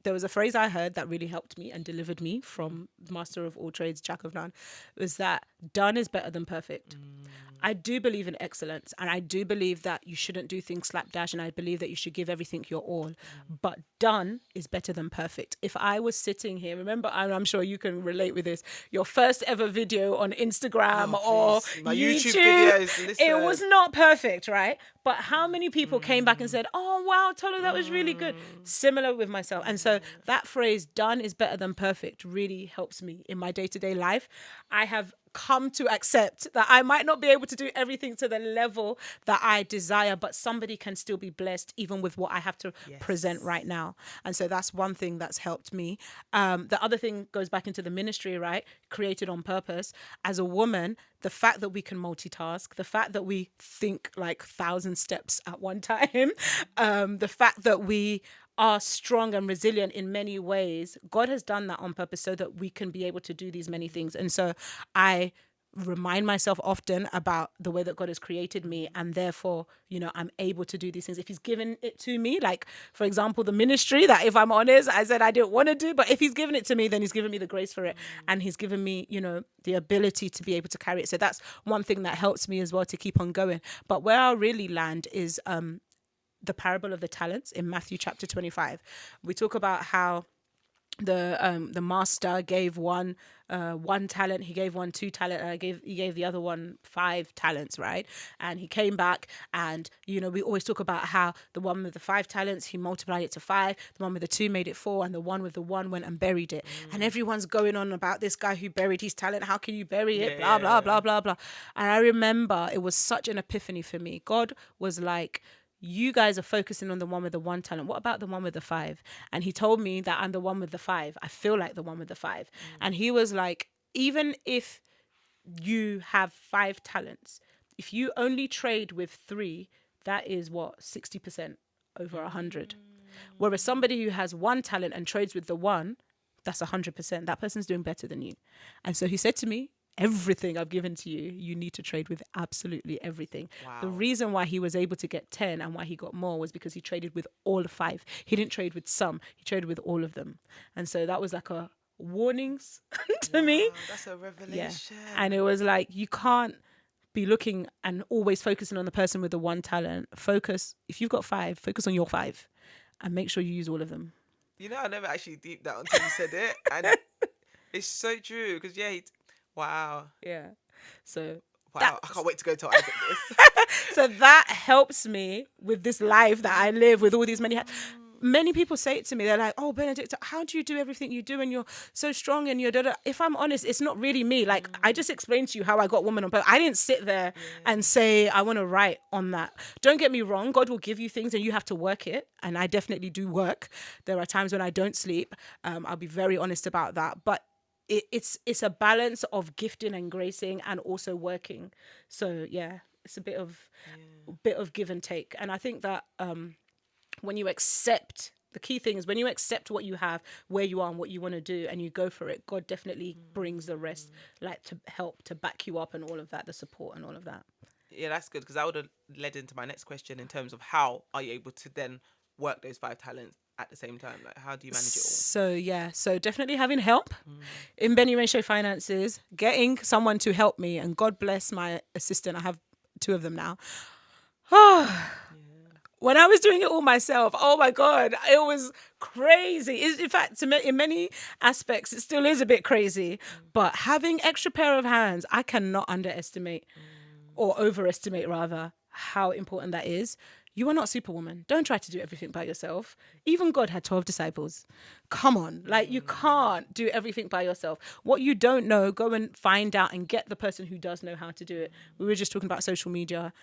there was a phrase I heard that really helped me and delivered me from Master of All Trades, Jack of None, was that done is better than perfect. I do believe in excellence, and I do believe that you shouldn't do things slapdash, and I believe that you should give everything your all. But done is better than perfect. If I was sitting here, remember, I'm sure you can relate with this, your first ever video on Instagram Oh, or please. My YouTube YouTube, videos, it was listen. not perfect, right? But how many people came back and said, "Oh wow, Tolu, that was really good." Similar with myself. And so that phrase, done is better than perfect, really helps me in my day-to-day life. I have come to accept that I might not be able to do everything to the level that I desire, but somebody can still be blessed even with what I have to present right now. And so that's one thing that's helped me. The other thing goes back into the ministry, right? Created on purpose. As a woman, the fact that we can multitask, the fact that we think like 1,000 steps at one time, the fact that we are strong and resilient in many ways. God has done that on purpose so that we can be able to do these many things. And so I remind myself often about the way that God has created me, and therefore, I'm able to do these things. If he's given it to me, like for example, the ministry that, if I'm honest, I said I didn't want to do, but if he's given it to me, then he's given me the grace for it. And he's given me, the ability to be able to carry it. So that's one thing that helps me as well to keep on going. But where I'll really land is the parable of the talents in Matthew chapter 25. We talk about how the master gave one talent, he gave one 2 talent, and he gave the other one 5 talents, right? And he came back, and we always talk about how the one with the 5 talents, he multiplied it to 5, the one with the 2 made it 4, and the one with the 1 went and buried it. And everyone's going on about this guy who buried his talent. How can you bury it? Blah blah blah blah blah. And I remember it was such an epiphany for me. God was like, you guys are focusing on the one with the 1 talent. What about the one with the 5? And he told me that I'm the one with the 5. I feel like the one with the 5. And he was like, even if you have 5 talents, if you only trade with 3, that is what, 60% over 100. Whereas somebody who has 1 talent and trades with the 1, that's 100%. That person's doing better than you. And so he said to me, everything I've given to you, you need to trade with absolutely everything. Wow. The reason why he was able to get 10 and why he got more was because he traded with all 5. He didn't trade with some, he traded with all of them. And so that was like a warnings to me. That's a revelation. Yeah. And it was like, you can't be looking and always focusing on the person with the 1 talent. Focus, if you've got 5, focus on your 5 and make sure you use all of them. I never actually deeped that until you said it. And it's so true because, wow. Yeah. So wow, I can't wait to go to Isaac this. So that helps me with this life that I live with all these many people say it to me. They're like, "Oh, Benedicta, how do you do everything you do and you're so strong and you're da-da?" If I'm honest, it's not really me. Like I just explained to you how I got Woman on Purpose. I didn't sit there and say I want to write on that. Don't get me wrong, God will give you things and you have to work it, and I definitely do work. There are times when I don't sleep. I'll be very honest about that, but it's a balance of gifting and gracing and also working. So yeah, it's a bit of give and take. And I think that when you accept, the key thing is when you accept what you have, where you are and what you want to do, and you go for it, God definitely brings the rest, like to help, to back you up and all of that, the support and all of that. Yeah, that's good, because that would have led into my next question in terms of how are you able to then work those 5 talents at the same time? Like, how do you manage it all? So definitely having help in Benny Ratio Finances, getting someone to help me, and God bless my assistant. I have 2 of them now. When I was doing it all myself, oh my God, it was crazy. In fact, in many aspects, it still is a bit crazy. But having extra pair of hands, I cannot underestimate or overestimate rather how important that is. You are not Superwoman. Don't try to do everything by yourself. Even God had 12 disciples. Come on. Like, you can't do everything by yourself. What you don't know, go and find out and get the person who does know how to do it. We were just talking about social media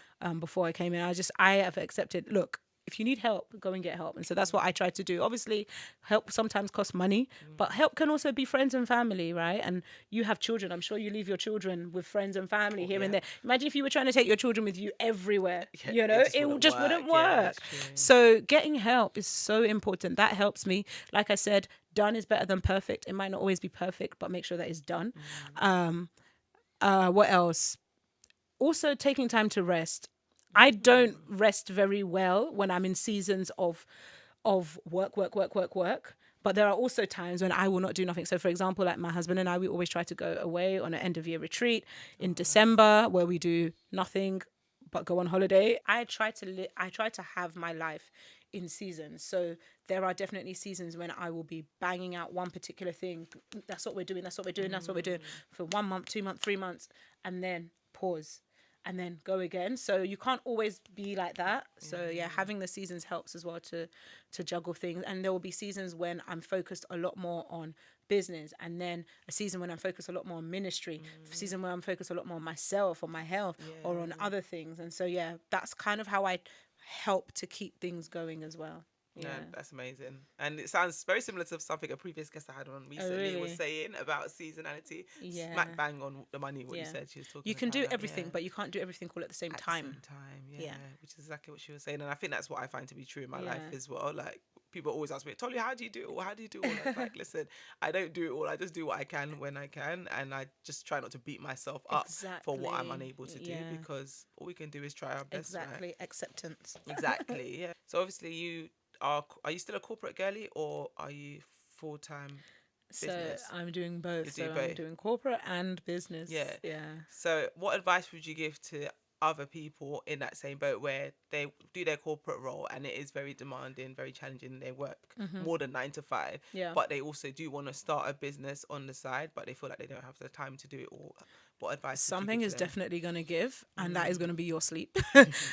before I came in. I have accepted, look, if you need help, go and get help. And so that's what I try to do. Obviously, help sometimes costs money, but help can also be friends and family, right? And you have children. I'm sure you leave your children with friends and family here and there. Imagine if you were trying to take your children with you everywhere. You know, it just wouldn't Yeah, work. that's true. So getting help is so important. That helps me. Like I said, done is better than perfect. It might not always be perfect, but make sure that it's done. What else? Also taking time to rest. I don't rest very well when I'm in seasons of work. But there are also times when I will not do nothing. So, for example, like my husband and I, we always try to go away on an end of year retreat in December where we do nothing but go on holiday. I try to have my life in seasons. So there are definitely seasons when I will be banging out one particular thing. That's what we're doing. That's what we're doing. That's what we're doing for 1 month, 2 months, 3 months, and then pause and then go again. So you can't always be like that. So yeah, having the seasons helps as well to juggle things. And there will be seasons when I'm focused a lot more on business, and then a season when I'm focused a lot more on ministry, a season where I'm focused a lot more on myself, on my health, or on other things. And so yeah, that's kind of how I help to keep things going as well. No, Yeah. that's amazing. And it sounds very similar to something a previous guest I had on recently was really? saying about seasonality. Yeah. Smack bang on the money, what you said. She was talking You can about do that, everything, but you can't do everything all at the same at time. the same time, Yeah. which is exactly what she was saying. And I think that's what I find to be true in my life Yeah. as well. Like, people always ask me, Tolly, how do you do it all? How do you do it all? I was like, listen, I don't do it all. I just do what I can when I can. And I just try not to beat myself up for what I'm Exactly. unable to do, Yeah. because all we can do is try our best, Exactly. right? Acceptance. Exactly, yeah. So obviously are you still a corporate girly, or are you full-time So business? I'm doing both. You So do I'm both. doing corporate and business. Yeah. Yeah. So what advice would you give to other people in that same boat where they do their corporate role and it is very demanding, very challenging, they work more than 9 to 5, Yeah. but they also do want to start a business on the side, but they feel like they don't have the time to do it all? What advice would you Something give is to them? definitely going to give, and that is going to be your sleep.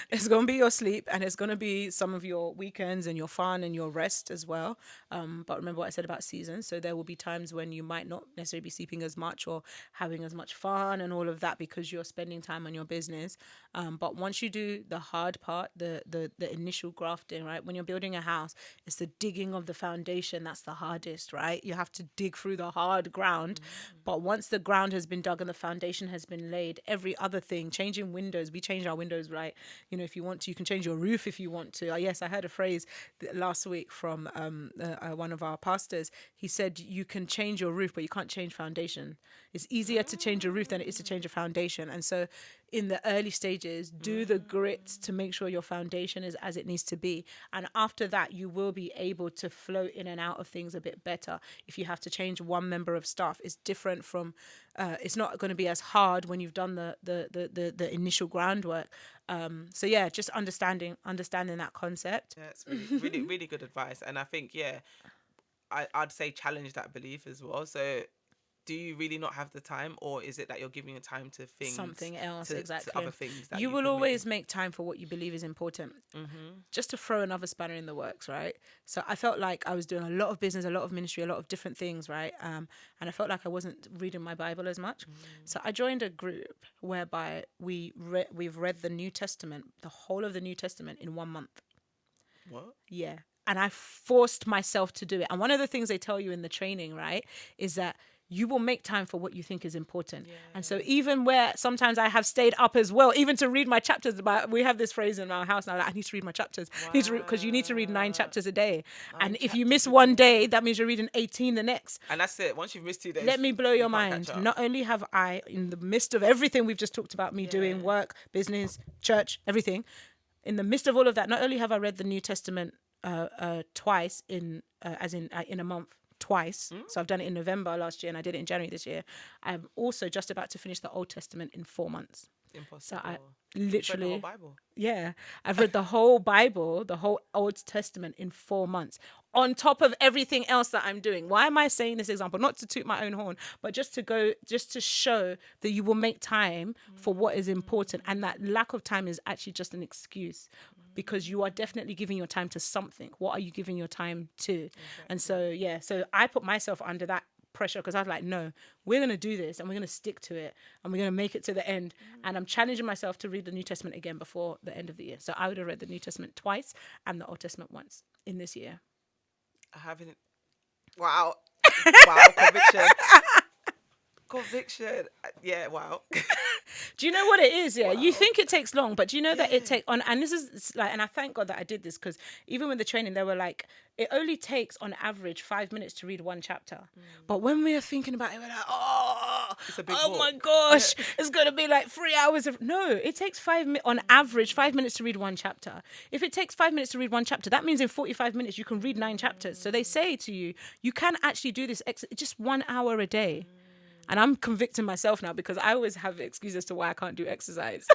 It's going to be your sleep, and it's going to be some of your weekends and your fun and your rest as well. But remember what I said about seasons. So there will be times when you might not necessarily be sleeping as much or having as much fun and all of that because you're spending time on your business. But once you do the hard part, the initial grafting, right? When you're building a house, it's the digging of the foundation that's the hardest, right? You have to dig through the hard ground. But once the ground has been dug and the foundation has been laid, every other thing, changing windows, we changed our windows, right? You know, if you want to, you can change your roof if you want to. Yes, I heard a phrase last week from one of our pastors. He said, you can change your roof, but you can't change foundation. It's easier to change a roof than it is to change a foundation. And so in the early stages, do the grit to make sure your foundation is as it needs to be. And after that, you will be able to flow in and out of things a bit better. If you have to change one member of staff, it's different from, it's not going to be as hard when you've done the initial groundwork. So yeah, just understanding that concept. Yeah, it's really, really good advice. And I think, I'd say challenge that belief as well. So do you really not have the time, or is it that you're giving your time to things, Something else, to exactly. other things that You you will could always make time for what you believe is important. Just to throw another spanner in the works, right? So I felt like I was doing a lot of business, a lot of ministry, a lot of different things, right? And I felt like I wasn't reading my Bible as much. So I joined a group whereby we've read the New Testament, the whole of the New Testament in 1 month. What? Yeah. And I forced myself to do it. And one of the things they tell you in the training, right, is that you will make time for what you think is important. Yeah. And so even where sometimes I have stayed up as well, even to read my chapters, we have this phrase in our house now, like, I need to read my chapters. Because you need to read 9 chapters a day. And if you miss one day, that means you're reading 18 the next. And that's it. Once you've missed 2 days, let me blow your you can't mind. catch up. Not only have I, in the midst of everything we've just talked about, me doing work, business, church, everything, in the midst of all of that, not only have I read the New Testament twice in a month, twice. So I've done it in November last year and I did it in January this year. I'm also just about to finish the Old Testament in 4 months. Impossible. So I You've read literally, the whole Bible. yeah, I've read the whole Bible, the whole Old Testament in 4 months, on top of everything else that I'm doing. Why am I saying this example? Not to toot my own horn, but just to show that you will make time for what is important. And that lack of time is actually just an excuse, because you are definitely giving your time to something. What are you giving your time to? Exactly. And so, yeah, so I put myself under that pressure because I was like, no, we're going to do this and we're going to stick to it and we're going to make it to the end. And I'm challenging myself to read the New Testament again before the end of the year. So I would have read the New Testament twice and the Old Testament once in this year. I haven't. Wow. Wow. Conviction. Conviction. Yeah. Wow. Do you know what it is? Yeah, Wow. you think it takes long, but do you know that it Yeah. takes on? And this is like, and I thank God that I did this because even with the training, they were like, it only takes on average 5 minutes to read one chapter. But when we are thinking about it, we're like, It's a big oh my book. gosh, it's gonna be like 3 hours of no. It takes on average 5 minutes to read one chapter. If it takes 5 minutes to read one chapter, that means in 45 minutes you can read 9 chapters. So they say to you, you can actually do this just 1 hour a day. And I'm convicting myself now because I always have excuses as to why I can't do exercise.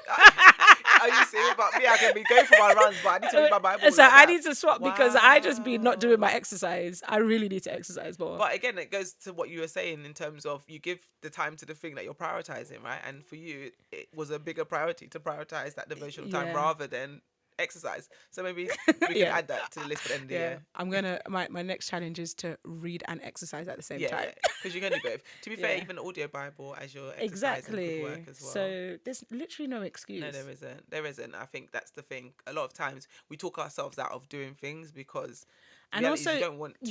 Are you serious about me? I can be going for my runs, but I need to read my Bible. So like I that. need to swap because I just be not doing my exercise. I really need to exercise more. But again, it goes to what you were saying in terms of you give the time to the thing that you're prioritizing, right? And for you, it was a bigger priority to prioritize that devotional time rather than exercise. So maybe we can add that to the list for the end of the year. I'm gonna my next challenge is to read and exercise at the same time. Because you can do both. To be fair, even audio Bible as your exercise could work as well. So there's literally no excuse. No, there isn't. I think that's the thing. A lot of times we talk ourselves out of doing things because and also you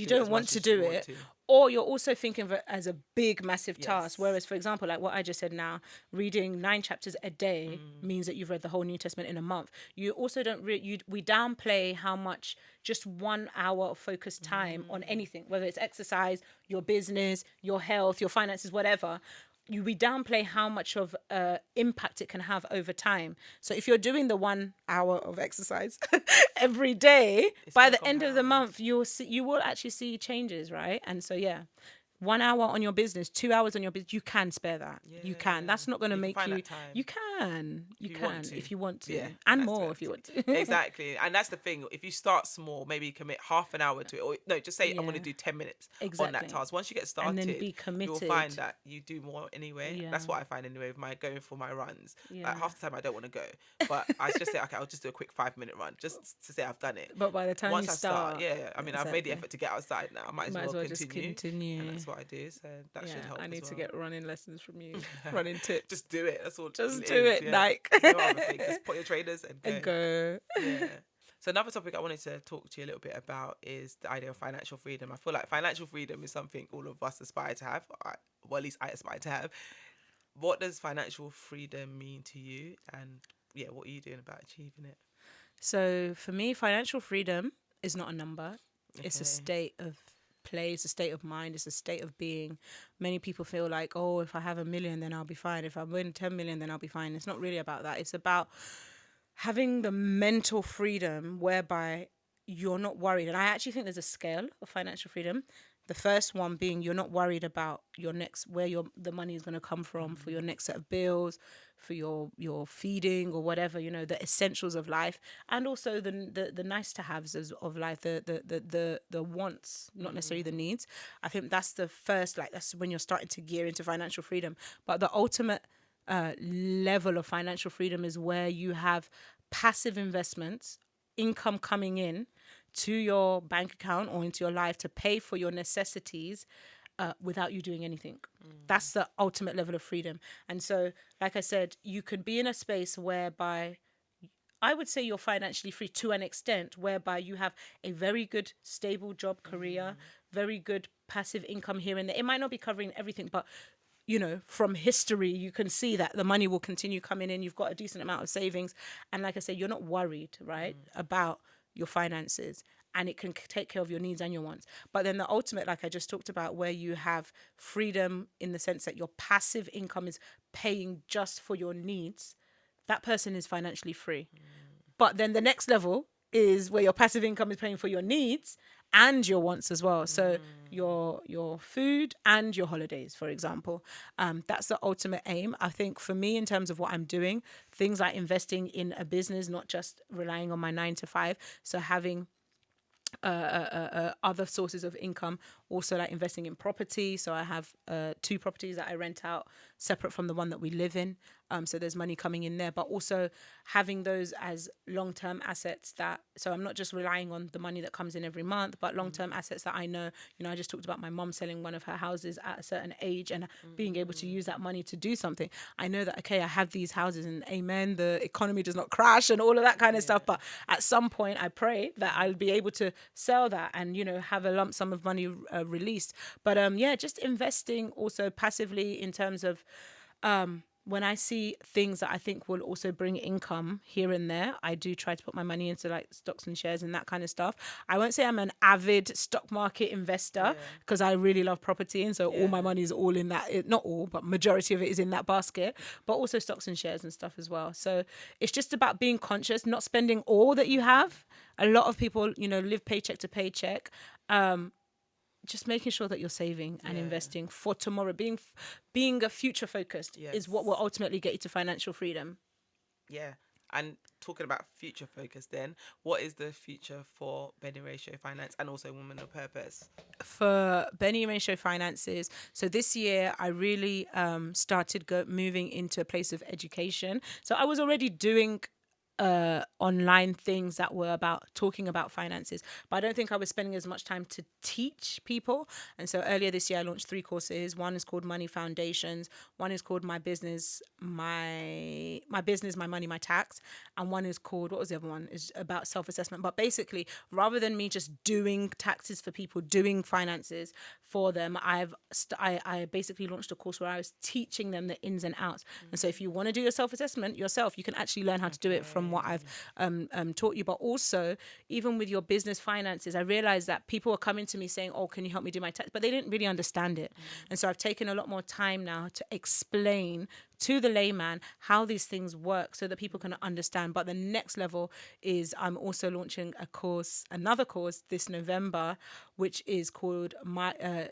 don't want to do it, or you're also thinking of it as a big massive task, whereas for example, like what I just said now, reading 9 chapters a day means that you've read the whole New Testament in a month. You also don't we downplay how much just 1 hour of focused time on anything, whether it's exercise, your business, your health, your finances, whatever. We downplay how much of impact it can have over time. So if you're doing the 1 hour of exercise every day, by the end of the month, you will actually see changes, right? And so 1 hour on your business, 2 hours on your business, you can spare that. You can. That's not going to make you. You can if you want to, and more if you want to. Exactly, and that's the thing. If you start small, maybe commit half an hour to it, or no, just say I'm going to do 10 minutes on that task. Once you get started, and then be committed, you'll find that you do more anyway. That's what I find anyway with my going for my runs. Like half the time I don't want to go, but I just say, okay, I'll just do a quick 5-minute run just to say I've done it. But by the time once you I start, I mean, I've made the effort to get outside now. I might as well just continue. continue. And that's what I do, so that should help. I need to get running lessons from you. Running tips. Just do it. That's all. Just do it, like. No other thing. Just put your trainers and go. Yeah. So another topic I wanted to talk to you a little bit about is the idea of financial freedom. I feel like financial freedom is something all of us aspire to have. Well, at least I aspire to have. What does financial freedom mean to you? And what are you doing about achieving it? So for me, financial freedom is not a number. It's a state of play, it's a state of mind, it's a state of being. Many people feel like, oh, if I have 1 million, then I'll be fine. If I win 10 million, then I'll be fine. It's not really about that. It's about having the mental freedom whereby you're not worried. And I actually think there's a scale of financial freedom. The first one being you're not worried about your next, where the money is going to come from for your next set of bills, for your feeding or whatever, the essentials of life, and also the nice to haves of life, the wants, not necessarily the needs. I think that's the first, that's when you're starting to gear into financial freedom. But the ultimate level of financial freedom is where you have passive investments, income coming in to your bank account or into your life to pay for your necessities without you doing anything. That's the ultimate level of freedom. And so, like I said, you could be in a space whereby I would say you're financially free to an extent, whereby you have a very good, stable job career, very good passive income here and there. It might not be covering everything, but from history, you can see that the money will continue coming in. You've got a decent amount of savings. And like I said, you're not worried, right, about your finances, and it can take care of your needs and your wants. But then the ultimate, like I just talked about, where you have freedom in the sense that your passive income is paying just for your needs, that person is financially free. But then the next level is where your passive income is paying for your needs and your wants as well. So your food and your holidays, for example. That's the ultimate aim. I think for me, in terms of what I'm doing, things like investing in a business, not just relying on my 9 to 5. So having other sources of income Also like investing in property. So I have 2 properties that I rent out separate from the one that we live in. So there's money coming in there, but also having those as long-term assets that, so I'm not just relying on the money that comes in every month, but long-term assets that I know, I just talked about my mom selling one of her houses at a certain age and being able to use that money to do something. I know that, okay, I have these houses and amen, the economy does not crash and all of that kind of stuff. But at some point I pray that I'll be able to sell that and, have a lump sum of money released. But just investing also passively in terms of, when I see things that I think will also bring income here and there, I do try to put my money into like stocks and shares and that kind of stuff. I won't say I'm an avid stock market investor because I really love property. And so all my money is all in that, not all, but majority of it is in that basket, but also stocks and shares and stuff as well. So it's just about being conscious, not spending all that you have. A lot of people, live paycheck to paycheck. Just making sure that you're saving and investing for tomorrow, being a future focused is what will ultimately get you to financial freedom. Yeah. And talking about future focus then, what is the future for Benny Ratio Finance and also Women of Purpose? For Benny Ratio Finances, so this year I really started moving into a place of education. So I was already doing online things that were about talking about finances, but I don't think I was spending as much time to teach people. And so earlier this year I launched 3 courses. One is called Money Foundations, one is called My Business, My Business, My Money, My Tax, and one is called, what was the other one, is about self-assessment. But basically, rather than me just doing taxes for people, doing finances for them, I basically launched a course where I was teaching them the ins and outs. And so if you want to do your self-assessment yourself, you can actually learn how to do it from what I've taught you. But also, even with your business finances, I realized that people are coming to me saying, oh, can you help me do my tax? But they didn't really understand it. And so I've taken a lot more time now to explain to the layman how these things work so that people can understand. But the next level is I'm also launching another course this November, which is called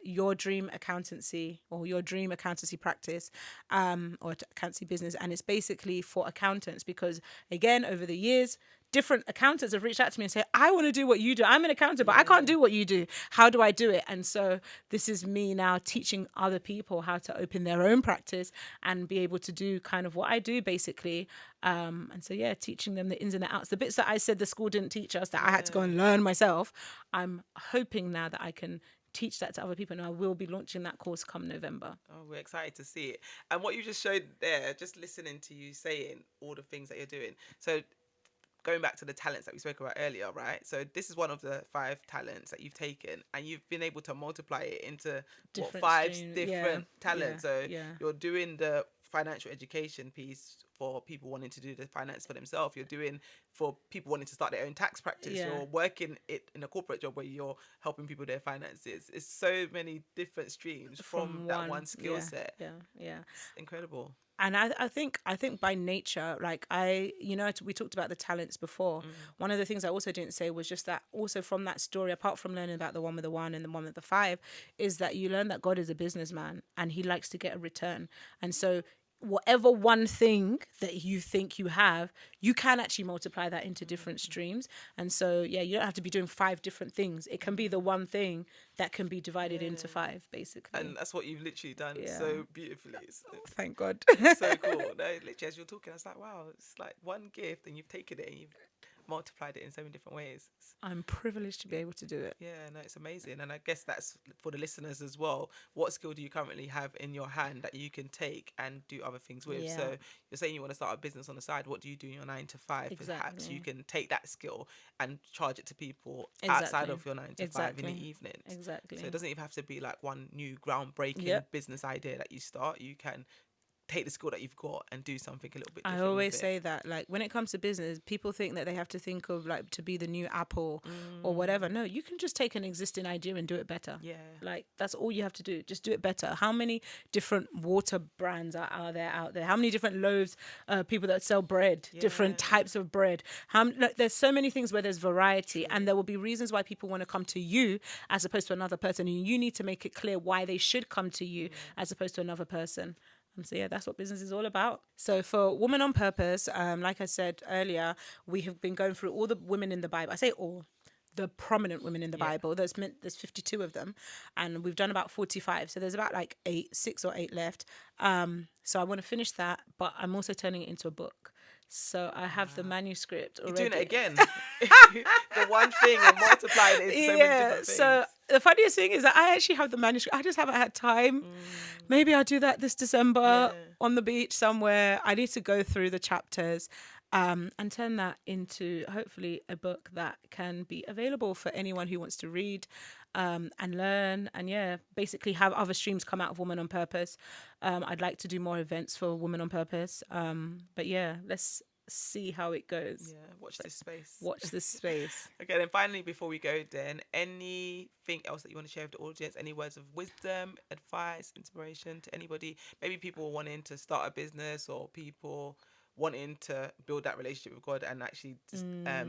Your Dream Accountancy, or Your Dream Accountancy Practice, or accountancy business. And it's basically for accountants because, again, over the years, different accountants have reached out to me and say, I want to do what you do. I'm an accountant, but I can't do what you do. How do I do it? And so this is me now teaching other people how to open their own practice and be able to do kind of what I do, basically. And so, teaching them the ins and the outs, the bits that I said the school didn't teach us, that I had to go and learn myself. I'm hoping now that I can teach that to other people, and I will be launching that course come November. Oh, we're excited to see it. And what you just showed there, just listening to you saying all the things that you're doing. So going back to the talents that we spoke about earlier, right? So this is one of the 5 talents that you've taken, and you've been able to multiply it into Different 5 stream, different talents. So yeah. you're doing the financial education piece for people wanting to do the finance for themselves. You're doing for people wanting to start their own tax practice. Yeah. You're working it in a corporate job where you're helping people with their finances. It's so many different streams from that one skill set. Yeah. It's incredible. And I think by nature, like we talked about the talents before. One of the things I also didn't say was just that also from that story, apart from learning about the one with the 1 and the one with the 5, is that you learn that God is a businessman and he likes to get a return. And so whatever one thing that you think you have, you can actually multiply that into different streams. And so, you don't have to be doing 5 different things. It can be the one thing that can be divided into 5, basically. And that's what you've literally done so beautifully. Thank God. It's so cool. No, literally, as you're talking, I was like, wow, it's like one gift and you've taken it and you've multiplied it in so many different ways. I'm privileged to be able to do it. Yeah, no, it's amazing. And I guess that's for the listeners as well. What skill do you currently have in your hand that you can take and do other things with? Yeah. So you're saying you want to start a business on the side. What do you do in your 9 to 5? Exactly. Perhaps you can take that skill and charge it to people outside of your 9 to 5 in the evenings. Exactly. So it doesn't even have to be like one new groundbreaking business idea that you start. You can take the skill that you've got and do something a little bit different. I always say that, like, when it comes to business, people think that they have to think of like to be the new Apple or whatever. No, you can just take an existing idea and do it better. Yeah. Like, that's all you have to do. Just do it better. How many different water brands are there out there? How many different loaves, people that sell bread, different types of bread? There's so many things where there's variety. And there will be reasons why people want to come to you as opposed to another person. And you need to make it clear why they should come to you as opposed to another person. And so, that's what business is all about. So for Woman on Purpose, like I said earlier, we have been going through all the women in the Bible. I say all. the prominent women in the Yeah. Bible. There's 52 of them, and we've done about 45. So there's about like 6 or 8 left. So I want to finish that, but I'm also turning it into a book. So I have the manuscript You're already. doing it again. The one thing and multiplying it into so many different things. So the funniest thing is that I actually have the manuscript. I just haven't had time. Maybe I'll do that this December on the beach somewhere. I need to go through the chapters and turn that into hopefully a book that can be available for anyone who wants to read and learn, and basically have other streams come out of Woman on Purpose. I'd like to do more events for Women on Purpose. But let's see how it goes. Yeah, watch this space. Watch this space. Okay, then finally, before we go, then anything else that you want to share with the audience? Any words of wisdom, advice, inspiration to anybody? Maybe people wanting to start a business, or people wanting to build that relationship with God and actually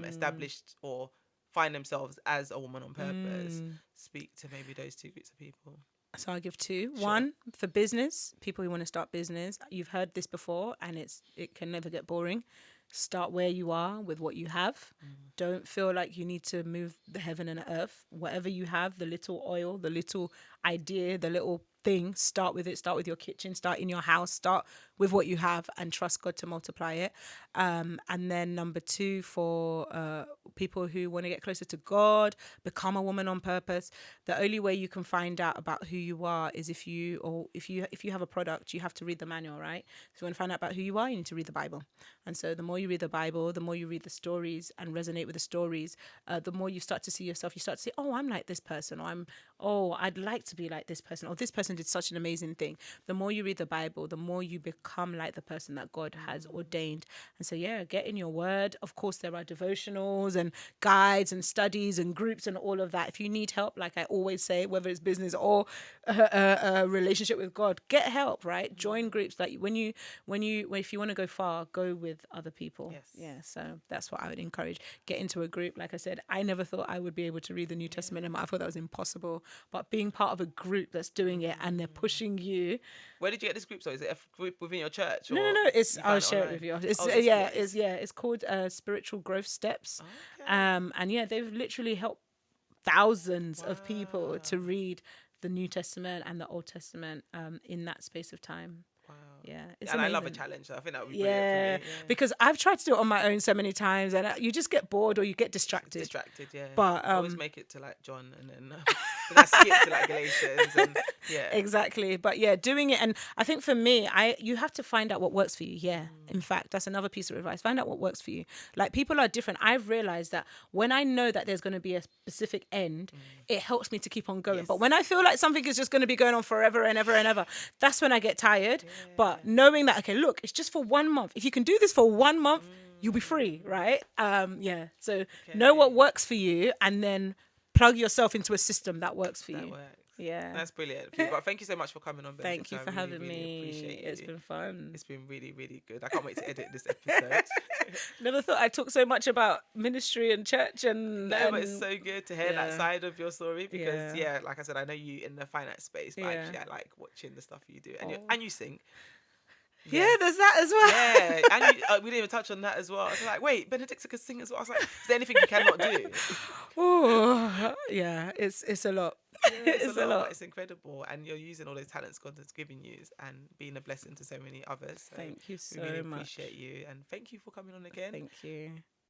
establish or find themselves as a woman on purpose. Speak to maybe those two groups of people. So I'll give two. Sure. One, for business, people who want to start business. You've heard this before, and it can never get boring. Start where you are with what you have. Don't feel like you need to move the heaven and earth. Whatever you have, the little oil, the little idea, the little thing, start with it. Start with your kitchen, start in your house, start with what you have, and trust God to multiply it. And then number two, for people who want to get closer to God, become a woman on purpose. The only way you can find out about who you are is if you have a product, you have to read the manual, right? So if you want to find out about who you are, you need to read the Bible. And so the more you read the Bible, the more you read the stories and resonate with the stories, the more you start to see yourself. You start to say, oh, I'm like this person, or I'd like to be like this person, or this person did such an amazing thing. The more you read the Bible, the more you become like the person that God has ordained. And so, get in your word. Of course, there are devotionals and guides and studies and groups and all of that. If you need help, like I always say, whether it's business or a relationship with God, get help, right? Join groups. Like if you want to go far, go with other people. Yes. Yeah. So that's what I would encourage. Get into a group. Like I said, I never thought I would be able to read the New Testament, and I thought that was impossible. But being part of a group that's doing it and they're pushing you. Where did you get this group? So is it a group within your church? Or No. I'll share it online? with you. It's called Spiritual Growth Steps. Okay. And they've literally helped thousands of people to read the New Testament and the Old Testament in that space of time. Wow. Yeah, it's and amazing. I love a challenge. I think that would be brilliant for me. Yeah. Because I've tried to do it on my own so many times, and you just get bored or you get distracted. Yeah. But I always make it to like John, and then I skip to like Galatians, and exactly. But doing it, and I think for me, you have to find out what works for you. Yeah, in fact, that's another piece of advice. Find out what works for you. Like, people are different. I've realized that when I know that there's going to be a specific end, it helps me to keep on going. Yes. But when I feel like something is just going to be going on forever and ever and ever, that's when I get tired. But knowing that, okay, look, it's just for 1 month. If you can do this for 1 month, you'll be free, right? So know what works for you, and then plug yourself into a system that works for you. Works. Yeah. That's brilliant. But thank you so much for coming on, Benedicta. Thank you for having me. Appreciate you. It's been fun. It's been really, really good. I can't wait to edit this episode. Never thought I'd talk so much about ministry and church but it's so good to hear that side of your story, because like I said, I know you in the finance space, but actually I like watching the stuff you do, and you sing. Yeah, there's that as well. Yeah, and we didn't even touch on that as well. I was like, wait, Benedicta could sing as well. I was like, is there anything you cannot do? Oh, yeah, it's a lot. It's a lot. It's incredible, and you're using all those talents God has given you and being a blessing to so many others. So thank you so we really much. Appreciate you, and thank you for coming on again. Thank you.